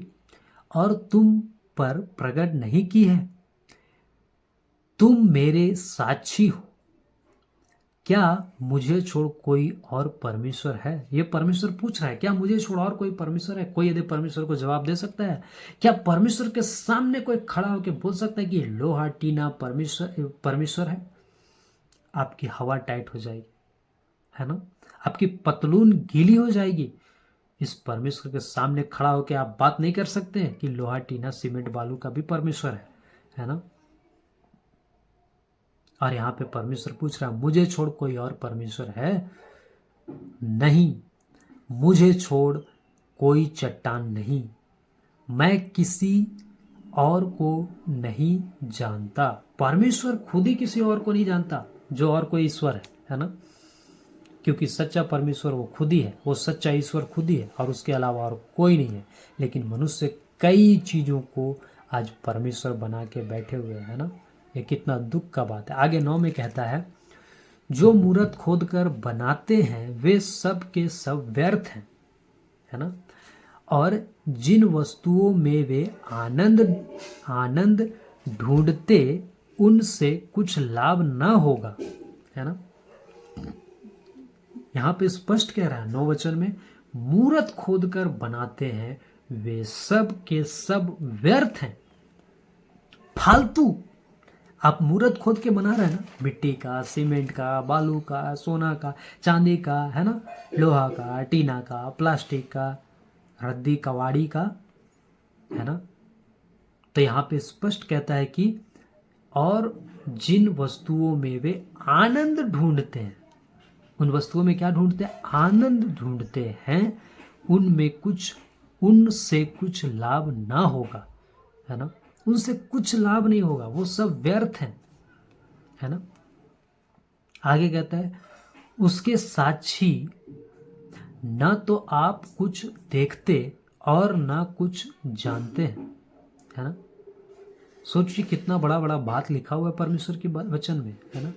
और तुम पर प्रकट नहीं की है? तुम मेरे साक्षी हो। क्या मुझे छोड़ कोई और परमेश्वर है? ये परमेश्वर पूछ रहा है, क्या मुझे छोड़ और कोई परमेश्वर है? कोई यदि परमेश्वर को जवाब दे सकता है? क्या परमेश्वर के सामने कोई खड़ा होकर बोल सकता है कि लोहा, टीना परमेश्वर है? आपकी हवा टाइट हो जाएगी, है ना, आपकी पतलून गीली हो जाएगी। इस परमेश्वर के सामने खड़ा होकर आप बात नहीं कर सकते हैं कि लोहा, टीना, सीमेंट, बालू का भी परमेश्वर है ना। और यहाँ पे परमेश्वर पूछ रहा है, मुझे छोड़ कोई और परमेश्वर है नहीं, मुझे छोड़ कोई चट्टान नहीं, मैं किसी और को नहीं जानता। परमेश्वर खुद ही किसी और को नहीं जानता जो और कोई ईश्वर है ना, क्योंकि सच्चा परमेश्वर वो खुद ही है, वो सच्चा ईश्वर खुद ही है और उसके अलावा और कोई नहीं है। लेकिन मनुष्य कई चीज़ों को आज परमेश्वर बना के बैठे हुए हैं ना। ये कितना दुख का बात है। आगे 9 में कहता है, जो मूर्त खोद कर बनाते हैं वे सब के सब व्यर्थ हैं, है ना, और जिन वस्तुओं में वे आनंद ढूंढते उनसे कुछ लाभ न होगा, है ना। यहाँ पे स्पष्ट कह रहा है 9 वचन में, मूर्त खोदकर बनाते हैं वे सब के सब व्यर्थ हैं, फालतू। आप मूर्त खोद के बना रहे हैं ना, मिट्टी का, सीमेंट का, बालू का, सोना का, चांदी का, है ना, लोहा का, टीना का, प्लास्टिक का, रद्दी कवाड़ी का, है ना। तो यहाँ पे स्पष्ट कहता है कि और जिन वस्तुओं में वे आनंद ढूंढते हैं, उन वस्तुओं में क्या ढूंढते हैं? आनंद ढूंढते हैं, उनसे कुछ लाभ ना होगा, है ना, उनसे कुछ लाभ नहीं होगा, वो सब व्यर्थ है ना। आगे कहता है उसके साक्षी ना तो आप कुछ देखते और ना कुछ जानते हैं, है ना। सोचिए कितना बड़ा बड़ा बात लिखा हुआ है परमेश्वर के वचन में, है ना।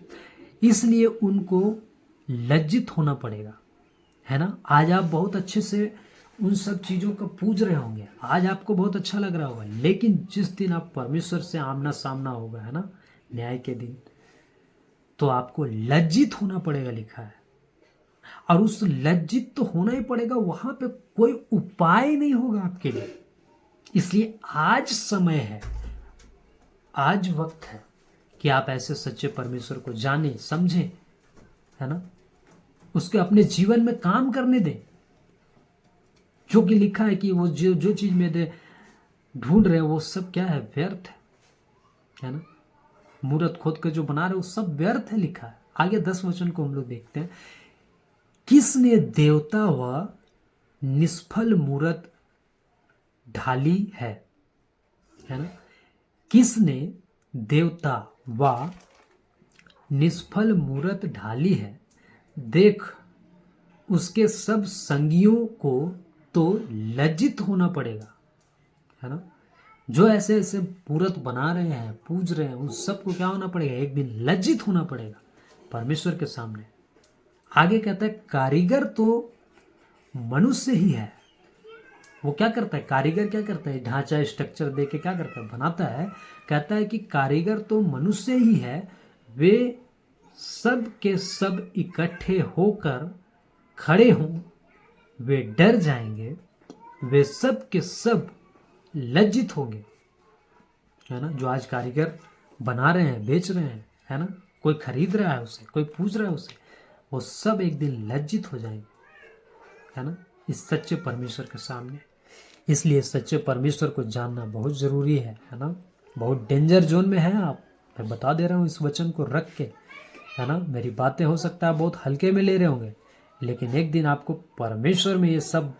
इसलिए उनको लज्जित होना पड़ेगा, है ना। आज आप बहुत अच्छे से उन सब चीज़ों को पूज रहे होंगे, आज आपको बहुत अच्छा लग रहा होगा, लेकिन जिस दिन आप परमेश्वर से आमना सामना होगा, है ना, न्याय के दिन, तो आपको लज्जित होना पड़ेगा, लिखा है। और उस लज्जित तो होना ही पड़ेगा, वहां पे कोई उपाय नहीं होगा आपके लिए। इसलिए आज समय है, आज वक्त है कि आप ऐसे सच्चे परमेश्वर को जाने, समझें, है ना, उसके अपने जीवन में काम करने दें। जो कि लिखा है कि वो जो चीज में दे ढूंढ रहे हैं वो सब क्या है? व्यर्थ है ना। मूर्त खोद के जो बना रहे हैं वो सब व्यर्थ है, लिखा है। आगे 10 वचन को हम लोग देखते हैं। किसने देवता व निष्फल मूर्त ढाली है ना। किसने देवता व निष्फल मूर्त ढाली है, देख उसके सब संगियों को तो लज्जित होना पड़ेगा, है ना। जो ऐसे ऐसे मूर्त बना रहे हैं, पूज रहे हैं, उन सबको क्या होना पड़ेगा? एक दिन लज्जित होना पड़ेगा परमेश्वर के सामने। आगे कहता है कारीगर तो मनुष्य ही है। वो क्या करता है? कारीगर क्या करता है? ढांचा स्ट्रक्चर दे के क्या करता है? बनाता है। कहता है कि कारीगर तो मनुष्य ही है, वे सब के सब इकट्ठे होकर खड़े हों, वे डर जाएंगे, वे सब के सब लज्जित होंगे, है ना। जो आज कारीगर बना रहे हैं, बेच रहे हैं, है ना, कोई खरीद रहा है उसे, कोई पूछ रहा है उसे, वो सब एक दिन लज्जित हो जाएंगे, है ना, इस सच्चे परमेश्वर के सामने। इसलिए सच्चे परमेश्वर को जानना बहुत ज़रूरी है ना। बहुत डेंजर जोन में है आप, मैं बता दे रहा हूँ इस वचन को रख के, है ना। मेरी बातें हो सकता है बहुत हल्के में ले रहे होंगे, लेकिन एक दिन आपको परमेश्वर में ये सब,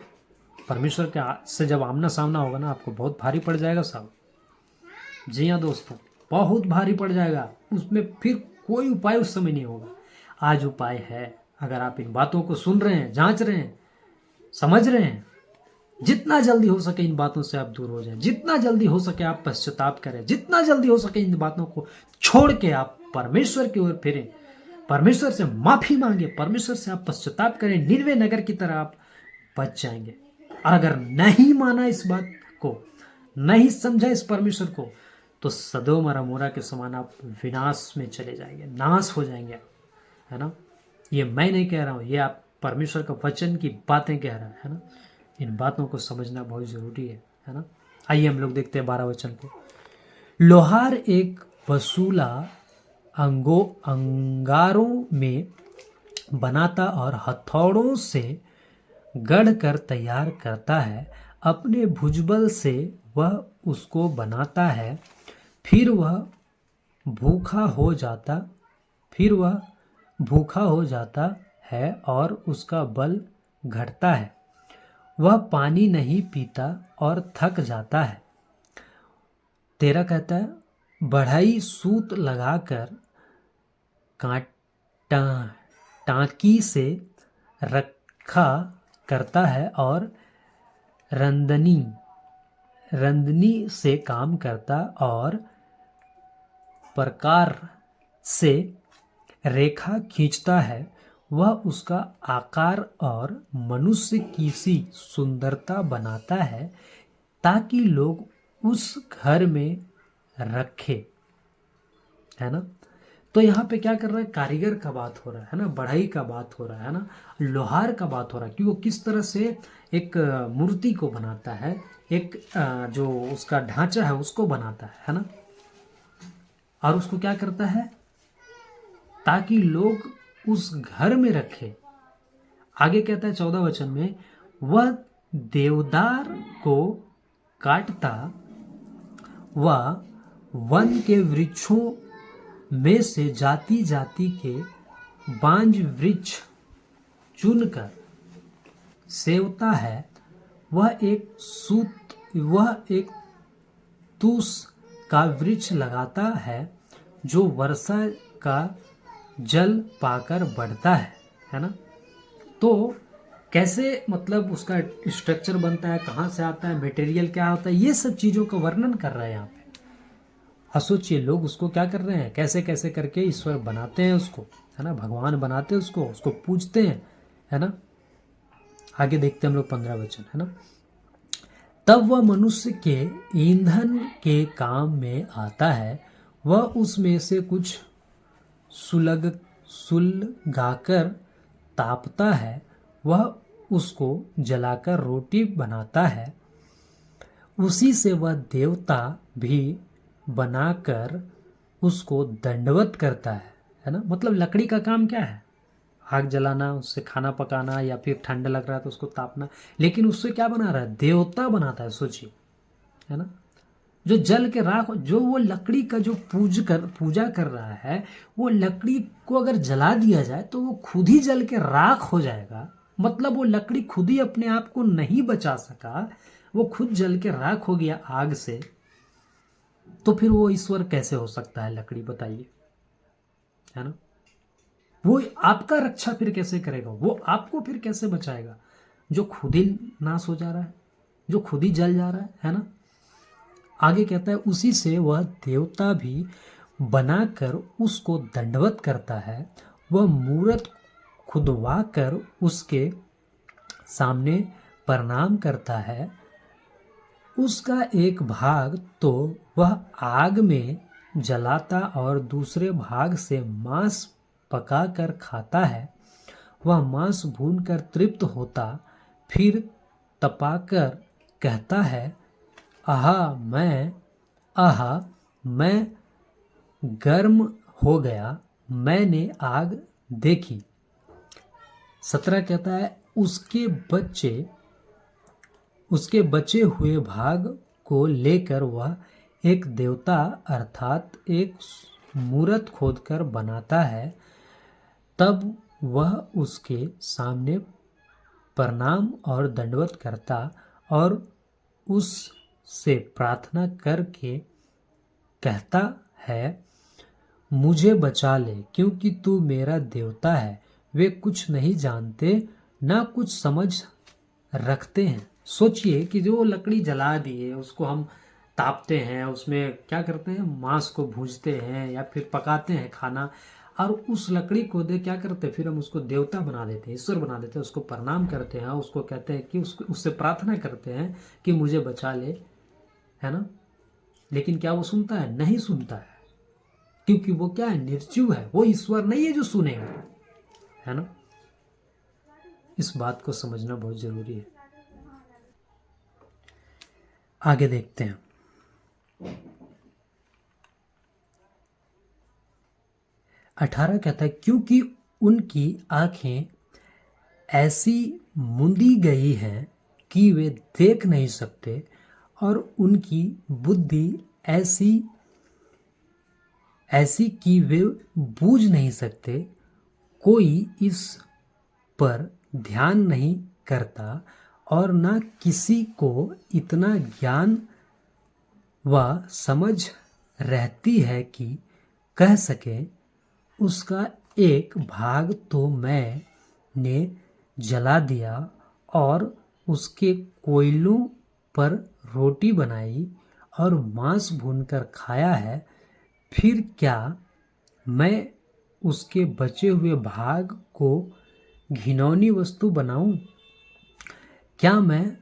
परमेश्वर के से जब आमना सामना होगा ना, आपको बहुत भारी पड़ जाएगा साहब। जी हाँ दोस्तों, बहुत भारी पड़ जाएगा। उसमें फिर कोई उपाय उस समय नहीं होगा। आज उपाय है, अगर आप इन बातों को सुन रहे हैं, जांच रहे हैं, समझ रहे हैं, जितना जल्दी हो सके इन बातों से आप दूर हो जाएं, जितना जल्दी हो सके आप पश्चाताप करें, जितना जल्दी हो सके इन बातों को छोड़ के आप परमेश्वर की ओर फिरें, परमेश्वर से माफी मांगे, परमेश्वर से आप पश्चाताप करें, निनवे नगर की तरह आप बच जाएंगे। और अगर नहीं माना इस बात को, नहीं समझा इस परमेश्वर को, तो सदोम और अमोरा के समान आप विनाश में चले जाएंगे, नाश हो जाएंगे, है ना। ये मैं नहीं कह रहा हूँ, ये आप परमेश्वर का वचन की बातें कह रहा है ना। इन बातों को समझना बहुत जरूरी है ना। आइए हम लोग देखते हैं 12 वचन को। लोहार एक वसूला अंगारों में बनाता और हथौड़ों से गढ़ कर तैयार करता है, अपने भुजबल से वह उसको बनाता है, फिर वह भूखा हो जाता है और उसका बल घटता है, वह पानी नहीं पीता और थक जाता है। 13 कहता है बढ़ई सूत लगाकर टांकी से रखा करता है और रंदनी से काम करता और प्रकार से रेखा खींचता है, वह उसका आकार और मनुष्य की सी सुंदरता बनाता है, ताकि लोग उस घर में रखे, है ना। तो यहाँ पे क्या कर रहा है, कारीगर का बात हो रहा है ना, बढ़ई का बात हो रहा है ना, लोहार का बात हो रहा है कि वो किस तरह से एक मूर्ति को बनाता है, एक जो उसका ढांचा है उसको बनाता है ना, और उसको क्या करता है ताकि लोग उस घर में रखे। आगे कहता है 14 वचन में, वह देवदार को काटता, वह वन के वृक्षों में से जाति जाति के बांज वृक्ष चुनकर सेवता है। वह एक तूस का वृक्ष लगाता है जो वर्षा का जल पाकर बढ़ता है ना। तो कैसे मतलब उसका स्ट्रक्चर बनता है, कहाँ से आता है, मटेरियल क्या होता है, ये सब चीज़ों का वर्णन कर रहा है यहाँ पे। और सोचिए लोग उसको क्या कर रहे हैं, कैसे कैसे करके ईश्वर बनाते हैं उसको, है ना, भगवान बनाते हैं उसको पूजते हैं, है ना। आगे देखते हैं हम लोग 15 वचन, है ना। तब वह मनुष्य के ईंधन के काम में आता है, वह उसमें से कुछ सुलगाकर तापता है, वह उसको जलाकर रोटी बनाता है। उसी से वह देवता भी बनाकर उसको दंडवत करता है ना। मतलब लकड़ी का काम क्या है, आग जलाना, उससे खाना पकाना, या फिर ठंड लग रहा है तो उसको तापना, लेकिन उससे क्या बना रहा है, देवता बनाता है। सोचिए, है ना, जो जल के राख, जो वो लकड़ी का जो पूजा कर रहा है, वो लकड़ी को अगर जला दिया जाए तो वो खुद ही जल के राख हो जाएगा। मतलब वो लकड़ी खुद ही अपने आप को नहीं बचा सका, वो खुद जल के राख हो गया आग से। तो फिर वो ईश्वर कैसे हो सकता है, लकड़ी, बताइए, है ना। वो आपका रक्षा फिर कैसे करेगा, वो आपको फिर कैसे बचाएगा, जो खुद ही नाश हो जा रहा है, जो खुद ही जल जा रहा है ना। आगे कहता है, उसी से वह देवता भी बनाकर उसको दंडवत करता है, वह मूरत खुदवा कर उसके सामने प्रणाम करता है। उसका एक भाग तो वह आग में जलाता और दूसरे भाग से मांस पकाकर खाता है। वह मांस भूनकर तृप्त होता, फिर तपाकर कहता है, आहा मैं गर्म हो गया, मैंने आग देखी। 17 कहता है, उसके बचे हुए भाग को लेकर वह एक देवता अर्थात एक मूरत खोदकर बनाता है। तब वह उसके सामने प्रणाम और दंडवत करता और उससे प्रार्थना करके कहता है, मुझे बचा ले, क्योंकि तू मेरा देवता है। वे कुछ नहीं जानते, ना कुछ समझ रखते हैं। सोचिए कि जो लकड़ी जला दिए उसको हम तापते हैं, उसमें क्या करते हैं, मांस को भूनते हैं या फिर पकाते हैं खाना, और उस लकड़ी को दे क्या करते हैं, फिर हम उसको देवता बना देते हैं, ईश्वर बना देते हैं, उसको प्रणाम करते हैं, उसको कहते हैं कि उससे प्रार्थना करते हैं कि मुझे बचा ले, है ना। लेकिन क्या वो सुनता है, नहीं सुनता है, क्योंकि वो क्या है, निर्जीव है, वो ईश्वर नहीं है जो सुनेगा, है ना। इस बात को समझना बहुत जरूरी है। आगे देखते हैं, 18 कहता है, क्योंकि उनकी आंखें ऐसी मुंदी गई हैं कि वे देख नहीं सकते, और उनकी बुद्धि ऐसी कि वे बूझ नहीं सकते। कोई इस पर ध्यान नहीं करता, और न किसी को इतना ज्ञान व समझ रहती है कि कह सके, उसका एक भाग तो मैंने जला दिया और उसके कोयलों पर रोटी बनाई और मांस भूनकर खाया है। फिर क्या मैं उसके बचे हुए भाग को घिनौनी वस्तु बनाऊं? क्या मैं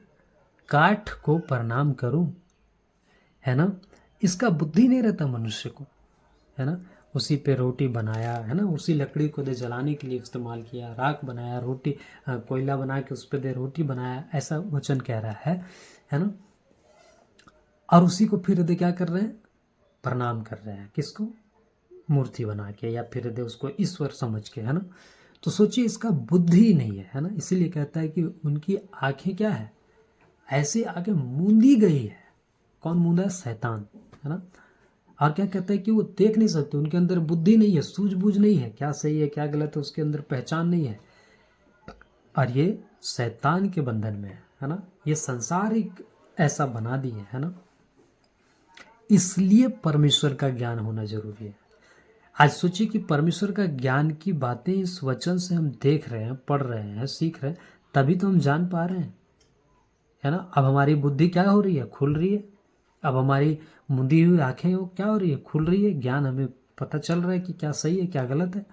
काठ को प्रणाम करूं? है ना। इसका बुद्धि नहीं रहता मनुष्य को, है ना। उसी पे रोटी बनाया, है ना, उसी लकड़ी को दे जलाने के लिए इस्तेमाल किया, राख बनाया, रोटी कोयला बना के उस पर दे रोटी बनाया, ऐसा वचन कह रहा है ना। और उसी को फिर दे क्या कर रहे हैं, प्रणाम कर रहे हैं, किसको, मूर्ति बना के, या फिर दे उसको ईश्वर समझ के, है ना। तो सोचिए इसका बुद्धि नहीं है ना, इसीलिए कहता है कि उनकी आंखें क्या है, ऐसी आंखें मूंदी गई है। कौन मूंदा है, शैतान, है ना। और क्या कहता है कि वो देख नहीं सकते, उनके अंदर बुद्धि नहीं है, सूझबूझ नहीं है, क्या सही है क्या गलत है उसके अंदर पहचान नहीं है, और ये शैतान के बंधन में है ना। ये संसार एक ऐसा बना दिए, है ना। इसलिए परमेश्वर का ज्ञान होना जरूरी है। आज सोचिए कि परमेश्वर का ज्ञान की बातें इस वचन से हम देख रहे हैं, पढ़ रहे हैं, सीख रहे हैं, तभी तो हम जान पा रहे हैं, है ना। अब हमारी बुद्धि क्या हो रही है, खुल रही है। अब हमारी मुंदी हुई आंखें वो क्या हो रही है, खुल रही है। ज्ञान हमें पता चल रहा है कि क्या सही है क्या गलत है,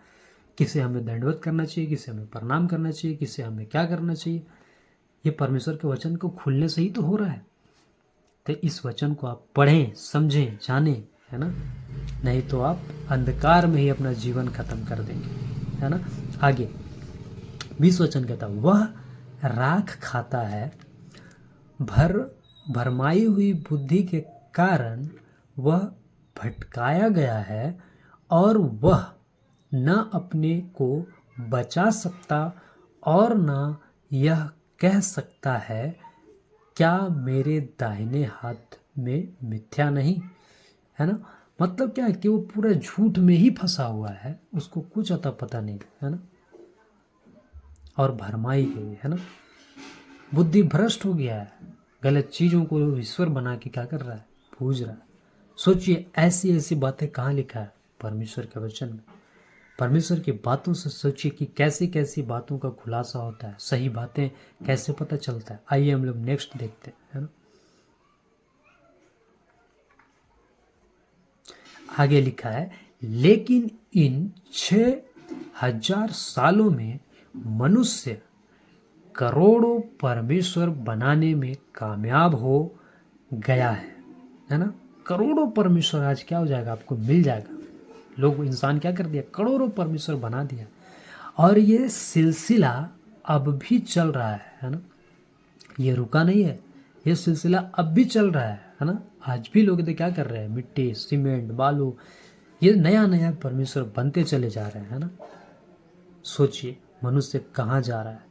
किसे हमें दंडवत करना चाहिए, किसे हमें प्रणाम करना चाहिए, किसे हमें क्या करना चाहिए। ये परमेश्वर के वचन को खुलने से ही तो हो रहा है। तो इस वचन को आप पढ़ें, समझें, जानें, है ना। नहीं तो आप अंधकार में ही अपना जीवन खत्म कर देंगे, है ना। आगे 20 वचन कहता, वह राख खाता है, भरमाई हुई बुद्धि के कारण वह भटकाया गया है, और वह न अपने को बचा सकता और न यह कह सकता है, क्या मेरे दाहिने हाथ में मिथ्या नहीं, है ना। मतलब क्या है कि वो पूरा झूठ में ही फंसा हुआ है, उसको कुछ अता पता नहीं, है ना। और भरमाई गई, है ना, बुद्धि भ्रष्ट हो गया है, गलत चीज़ों को ईश्वर बना के क्या कर रहा है, पूज रहा है। सोचिए ऐसी ऐसी बातें कहाँ लिखा है, परमेश्वर के वचन में। परमेश्वर की बातों से सोचिए कि कैसी कैसी बातों का खुलासा होता है, सही बातें कैसे पता चलता है। आइए हम लोग नेक्स्ट देखते हैं, है ना। आगे लिखा है, लेकिन इन 6000 सालों में मनुष्य करोड़ों परमेश्वर बनाने में कामयाब हो गया है ना। करोड़ों परमेश्वर आज क्या हो जाएगा, आपको मिल जाएगा। लोग, इंसान क्या कर दिया, करोड़ों परमेश्वर बना दिया, और ये सिलसिला अब भी चल रहा है ना। ये रुका नहीं है, ये सिलसिला अब भी चल रहा है ना। आज भी लोग क्या कर रहे हैं, मिट्टी, सीमेंट, बालू, ये नया नया परमेश्वर बनते चले जा रहे हैं, है ना। सोचिए मनुष्य कहाँ जा रहा है,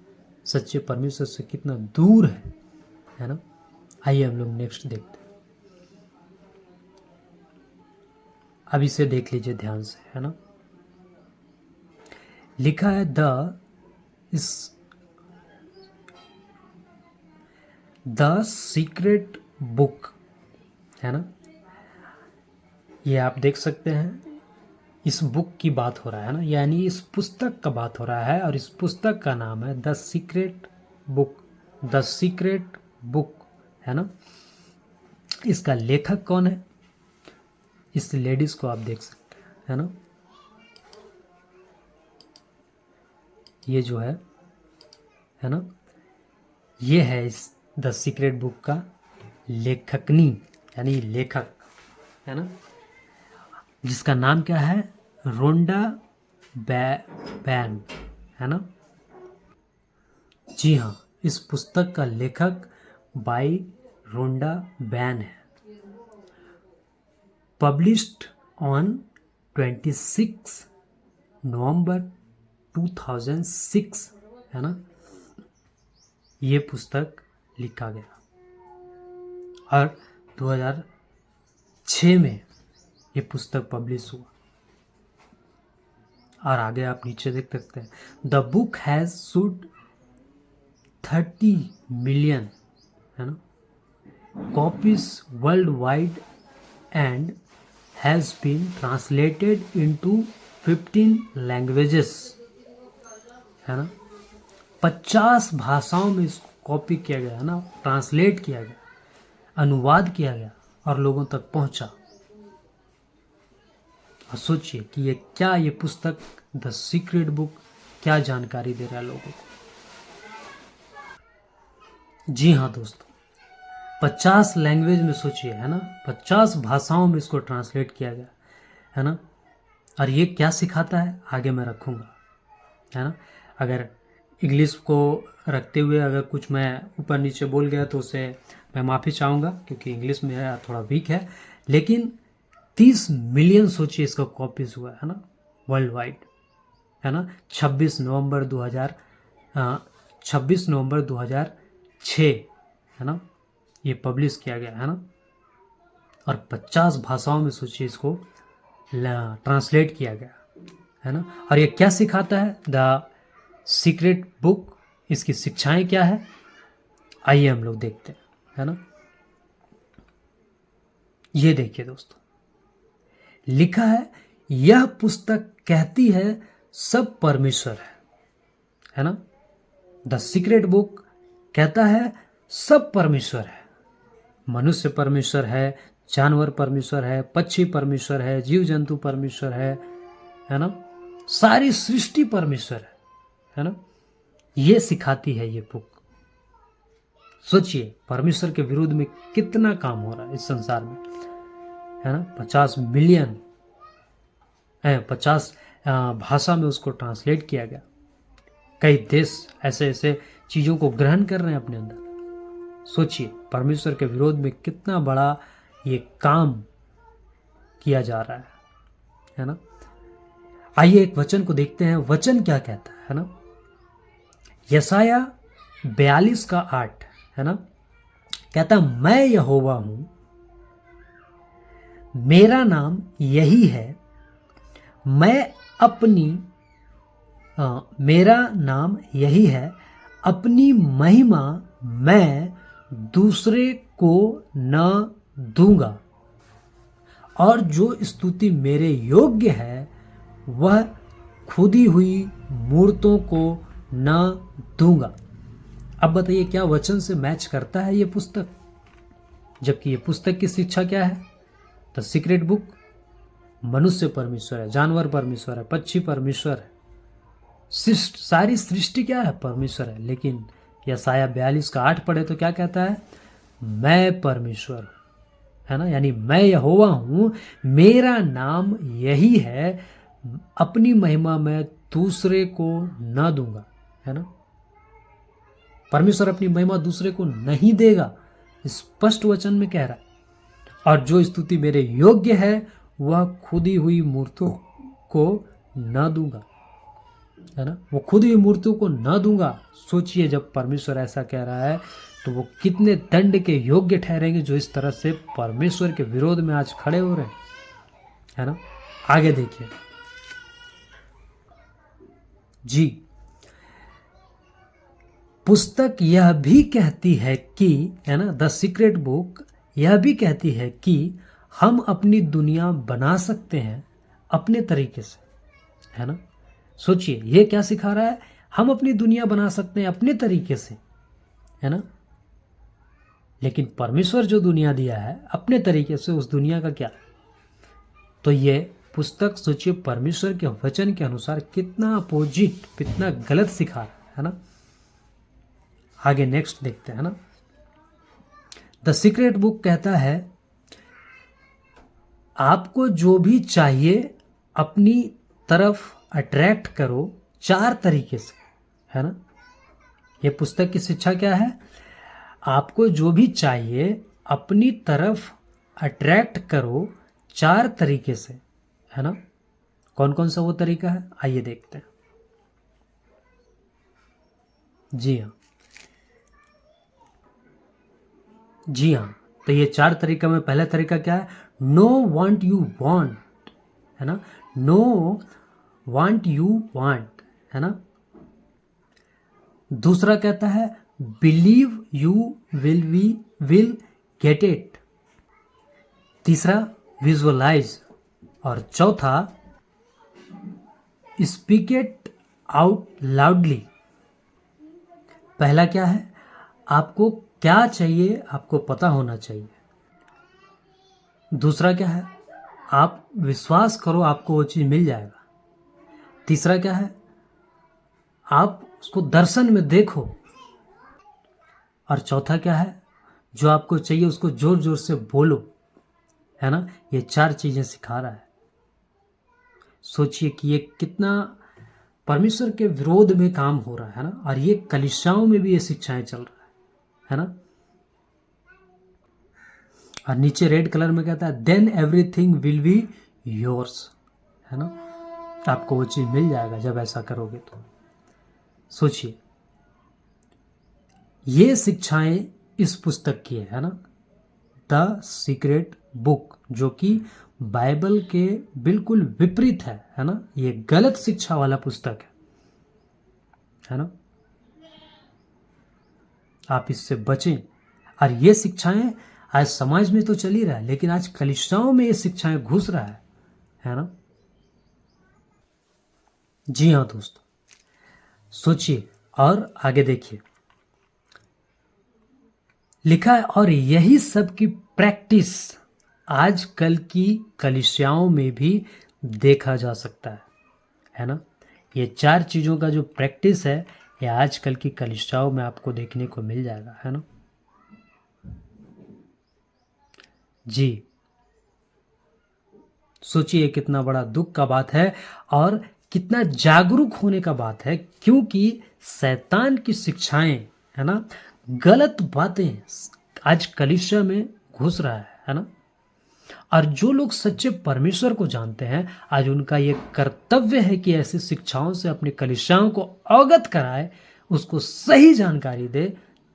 सच्चे परमेश्वर से कितना दूर है ना। आइए हम लोग नेक्स्ट देखते हैं। अब इसे देख लीजिए ध्यान से, है ना। लिखा है द सीक्रेट बुक, है ना। ये आप देख सकते हैं, इस बुक की बात हो रहा है ना, यानी इस पुस्तक का बात हो रहा है, और इस पुस्तक का नाम है the secret book. The secret book, है ना। इसका लेखक कौन है, इस लेडीज को आप देख सकते हैं, है ना। ये जो है ना, ये है इस द सीक्रेट बुक का लेखकनी, यानी लेखक, है ना, जिसका नाम क्या है, रोंडा बैन, है ना। जी हाँ, इस पुस्तक का लेखक बाई रोंडा बैन है। पब्लिश्ड ऑन 26 नवंबर 2006, है ना। ये पुस्तक लिखा गया, और 2006 में ये पुस्तक पब्लिश हुआ। और आगे आप नीचे देख सकते हैं, the book has sold 30 million, है ना, copies world wide, and has been translated into 15 languages, है ना। 50 भाषाओं में इसको कॉपी किया गया, है ना, ट्रांसलेट किया गया, अनुवाद किया गया, और लोगों तक पहुंचा। और सोचिए कि ये पुस्तक द सीक्रेट बुक क्या जानकारी दे रहा है लोगों को। जी हाँ दोस्तों, 50 लैंग्वेज में सोचिए, है ना, 50 भाषाओं में इसको ट्रांसलेट किया गया, है ना। और ये क्या सिखाता है आगे मैं रखूँगा, है ना। अगर इंग्लिश को रखते हुए अगर कुछ मैं ऊपर नीचे बोल गया तो उसे मैं माफ़ी चाहूँगा, क्योंकि इंग्लिश मेरा थोड़ा वीक है। लेकिन 30 मिलियन सोचिए इसका कॉपीज़ हुआ है ना, वर्ल्ड वाइड, है ना। 26 नवंबर 2006 है ना, ये पब्लिश किया गया है ना। और 50 भाषाओं में सोचिए इसको ट्रांसलेट किया गया, है ना। और ये क्या सिखाता है, द सीक्रेट बुक, इसकी शिक्षाएं क्या है, आइए हम लोग देखते हैं, है ना। ये देखिए दोस्तों, लिखा है यह पुस्तक कहती है सब परमेश्वर है ना। द सीक्रेट बुक कहता है सब परमेश्वर है, मनुष्य परमेश्वर है, जानवर परमेश्वर है, पक्षी परमेश्वर है, जीव जंतु परमेश्वर है ना, सारी सृष्टि परमेश्वर है ना। ये सिखाती है ये बुक। सोचिए परमेश्वर के विरुद्ध में कितना काम हो रहा है इस संसार में, है ना। 50 मिलियन 50 भाषा में उसको ट्रांसलेट किया गया। कई देश ऐसे ऐसे चीज़ों को ग्रहण कर रहे हैं अपने अंदर। सोचिए परमेश्वर के विरोध में कितना बड़ा ये काम किया जा रहा है ना। आइए एक वचन को देखते हैं, वचन क्या कहता है ना। यशाया 42:8 है ना, कहता मैं यहोवा हूं, मेरा नाम यही है, मेरा नाम यही है, अपनी महिमा मैं दूसरे को न दूंगा, और जो स्तुति मेरे योग्य है वह खुदी हुई मूर्तों को न दूंगा। अब बताइए क्या वचन से मैच करता है ये पुस्तक, जबकि ये पुस्तक की शिक्षा क्या है, द सीक्रेट बुक, मनुष्य परमेश्वर है, जानवर परमेश्वर है, पक्षी परमेश्वर है, सारी सृष्टि क्या है, परमेश्वर है। लेकिन यशाया 42:8 पढ़े तो क्या कहता है, मैं परमेश्वर हूं, है ना, यानी मैं यहोवा हूं, मेरा नाम यही है, अपनी महिमा मैं दूसरे को न दूंगा, है ना। परमेश्वर अपनी महिमा दूसरे को नहीं देगा, स्पष्ट वचन में कह रहा है। और जो स्तुति मेरे योग्य है वह खुदी हुई मूर्तों को न दूंगा, है ना, वो खुदी हुई मूर्तियों को न दूंगा। सोचिए जब परमेश्वर ऐसा कह रहा है तो वो कितने दंड के योग्य ठहरेंगे जो इस तरह से परमेश्वर के विरोध में आज खड़े हो रहे हैं, है ना। आगे देखिए जी, पुस्तक यह भी कहती है कि, है ना, द सीक्रेट बुक यह भी कहती है कि हम अपनी दुनिया बना सकते हैं अपने तरीके से, है ना। सोचिए ये क्या सिखा रहा है, हम अपनी दुनिया बना सकते हैं अपने तरीके से, है ना। लेकिन परमेश्वर जो दुनिया दिया है अपने तरीके से, उस दुनिया का क्या। तो ये पुस्तक सोचिए परमेश्वर के वचन के अनुसार कितना अपोजिट, कितना गलत सिखा रहा है ना। आगे नेक्स्ट देखते हैं ना। द सीक्रेट बुक कहता है आपको जो भी चाहिए अपनी तरफ अट्रैक्ट करो 4 तरीके से, है ना। ये पुस्तक की शिक्षा क्या है, आपको जो भी चाहिए अपनी तरफ अट्रैक्ट करो 4 तरीके से, है ना। कौन कौन सा वो तरीका है, आइए देखते हैं। जी हाँ, तो ये 4 तरीका में पहला तरीका क्या है, नो वांट यू वांट, है ना, नो वांट यू वांट, है ना। दूसरा कहता है believe you will get it. तीसरा विजुअलाइज, और चौथा स्पीक इट आउट लाउडली। पहला क्या है, आपको क्या चाहिए आपको पता होना चाहिए। दूसरा क्या है, आप विश्वास करो आपको वो चीज़ मिल जाएगा। तीसरा क्या है, आप उसको दर्शन में देखो। और चौथा क्या है, जो आपको चाहिए उसको जोर जोर से बोलो, है ना। ये 4 चीज़ें सिखा रहा है। सोचिए कि ये कितना परमेश्वर के विरोध में काम हो रहा है ना, और ये कलीसियाओं में भी ये शिक्षाएं चल रहा है ना। और नीचे रेड कलर में कहता है then everything will be yours, है ना। आपको वो चीज मिल जाएगा जब ऐसा करोगे तो। सोचिए ये शिक्षाएं इस पुस्तक की है ना, द सीक्रेट बुक, जो कि बाइबल के बिल्कुल विपरीत है ना। ये गलत शिक्षा वाला पुस्तक है ना। आप इससे बचें। और ये शिक्षाएं आज समाज में तो चल ही रहा है, लेकिन आज कलीसियाओं में ये शिक्षाएं घुस रहा है ना। जी हाँ दोस्तों, सोचिए और आगे देखिए, लिखा है और यही सब की प्रैक्टिस आजकल की कलीसियाओं में भी देखा जा सकता है ना। ये 4 चीज़ों का जो प्रैक्टिस है ये आजकल की कलीसियाओं में आपको देखने को मिल जाएगा, है ना। जी सोचिए कितना बड़ा दुख का बात है और कितना जागरूक होने का बात है, क्योंकि शैतान की शिक्षाएं, है ना, गलत बातें आज कलीसिया में घुस रहा है ना। और जो लोग सच्चे परमेश्वर को जानते हैं, आज उनका ये कर्तव्य है कि ऐसी शिक्षाओं से अपनी कलीसियाओं को अवगत कराए, उसको सही जानकारी दे,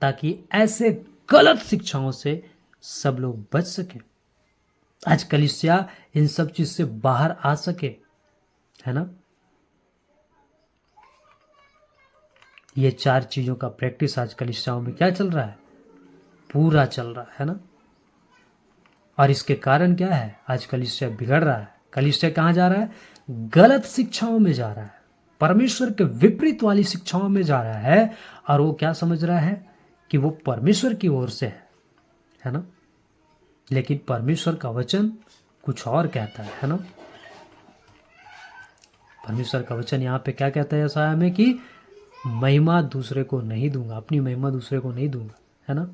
ताकि ऐसे गलत शिक्षाओं से सब लोग बच सकें। आज कलीसिया इन सब चीज से बाहर आ सके, है ना। ये 4 चीजों का प्रैक्टिस आज कलीसियाओं में क्या चल रहा है, पूरा चल रहा है ना। और इसके कारण क्या है, आज कलीसिया बिगड़ रहा है। कलीसिया कहाँ जा रहा है, गलत शिक्षाओं में जा रहा है, परमेश्वर के विपरीत वाली शिक्षाओं में जा रहा है। और वो क्या समझ रहा है कि वो परमेश्वर की ओर से है ना। लेकिन परमेश्वर का वचन कुछ और कहता है ना। परमेश्वर का वचन यहाँ पे क्या कहता है यशायाह में कि महिमा दूसरे को नहीं दूंगा, अपनी महिमा दूसरे को नहीं दूंगा, है ना।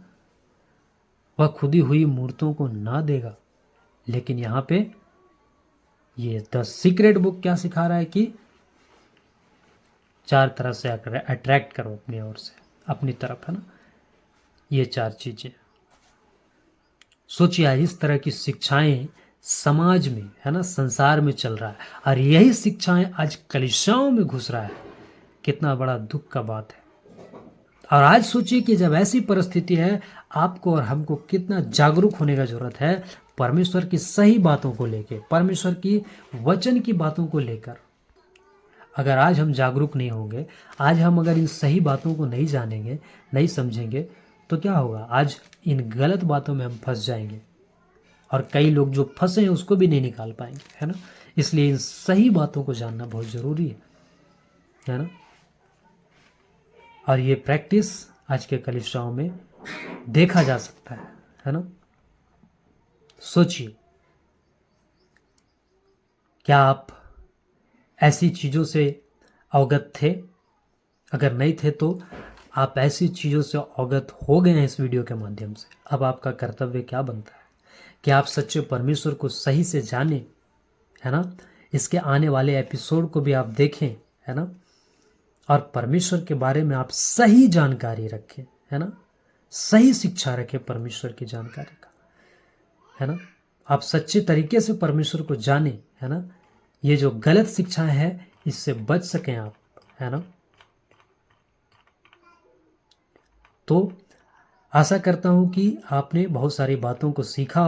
वह खुदी हुई मूर्तों को ना देगा। लेकिन यहाँ पे ये द सीक्रेट बुक क्या सिखा रहा है कि 4 तरह से अट्रैक्ट करो अपनी ओर से, अपनी तरफ, है ना। ये 4 चीजें सोचिए, इस तरह की शिक्षाएं समाज में, है ना, संसार में चल रहा है, और यही शिक्षाएं आज कलीसियाओं में घुस रहा है। कितना बड़ा दुख का बात है। और आज सोचिए कि जब ऐसी परिस्थिति है, आपको और हमको कितना जागरूक होने का जरूरत है परमेश्वर की सही बातों को लेकर, परमेश्वर की वचन की बातों को लेकर। अगर आज हम जागरूक नहीं होंगे, आज हम अगर इन सही बातों को नहीं जानेंगे, नहीं समझेंगे, तो क्या होगा, आज इन गलत बातों में हम फंस जाएंगे, और कई लोग जो फंसे हैं उसको भी नहीं निकाल पाएंगे, है ना। इसलिए इन सही बातों को जानना बहुत जरूरी है ना। और ये प्रैक्टिस आज के कलीसियाओं में देखा जा सकता है ना। सोचिए, क्या आप ऐसी चीज़ों से अवगत थे? अगर नहीं थे तो आप ऐसी चीज़ों से अवगत हो गए हैं इस वीडियो के माध्यम से। अब आपका कर्तव्य क्या बनता है कि आप सच्चे परमेश्वर को सही से जानें, है ना। इसके आने वाले एपिसोड को भी आप देखें, है ना, और परमेश्वर के बारे में आप सही जानकारी रखें, है ना, सही शिक्षा रखें परमेश्वर की जानकारी का, है ना। आप सच्चे तरीके से परमेश्वर को जानें, है ना। ये जो गलत शिक्षा है इससे बच सकें आप, है ना। तो आशा करता हूं कि आपने बहुत सारी बातों को सीखा।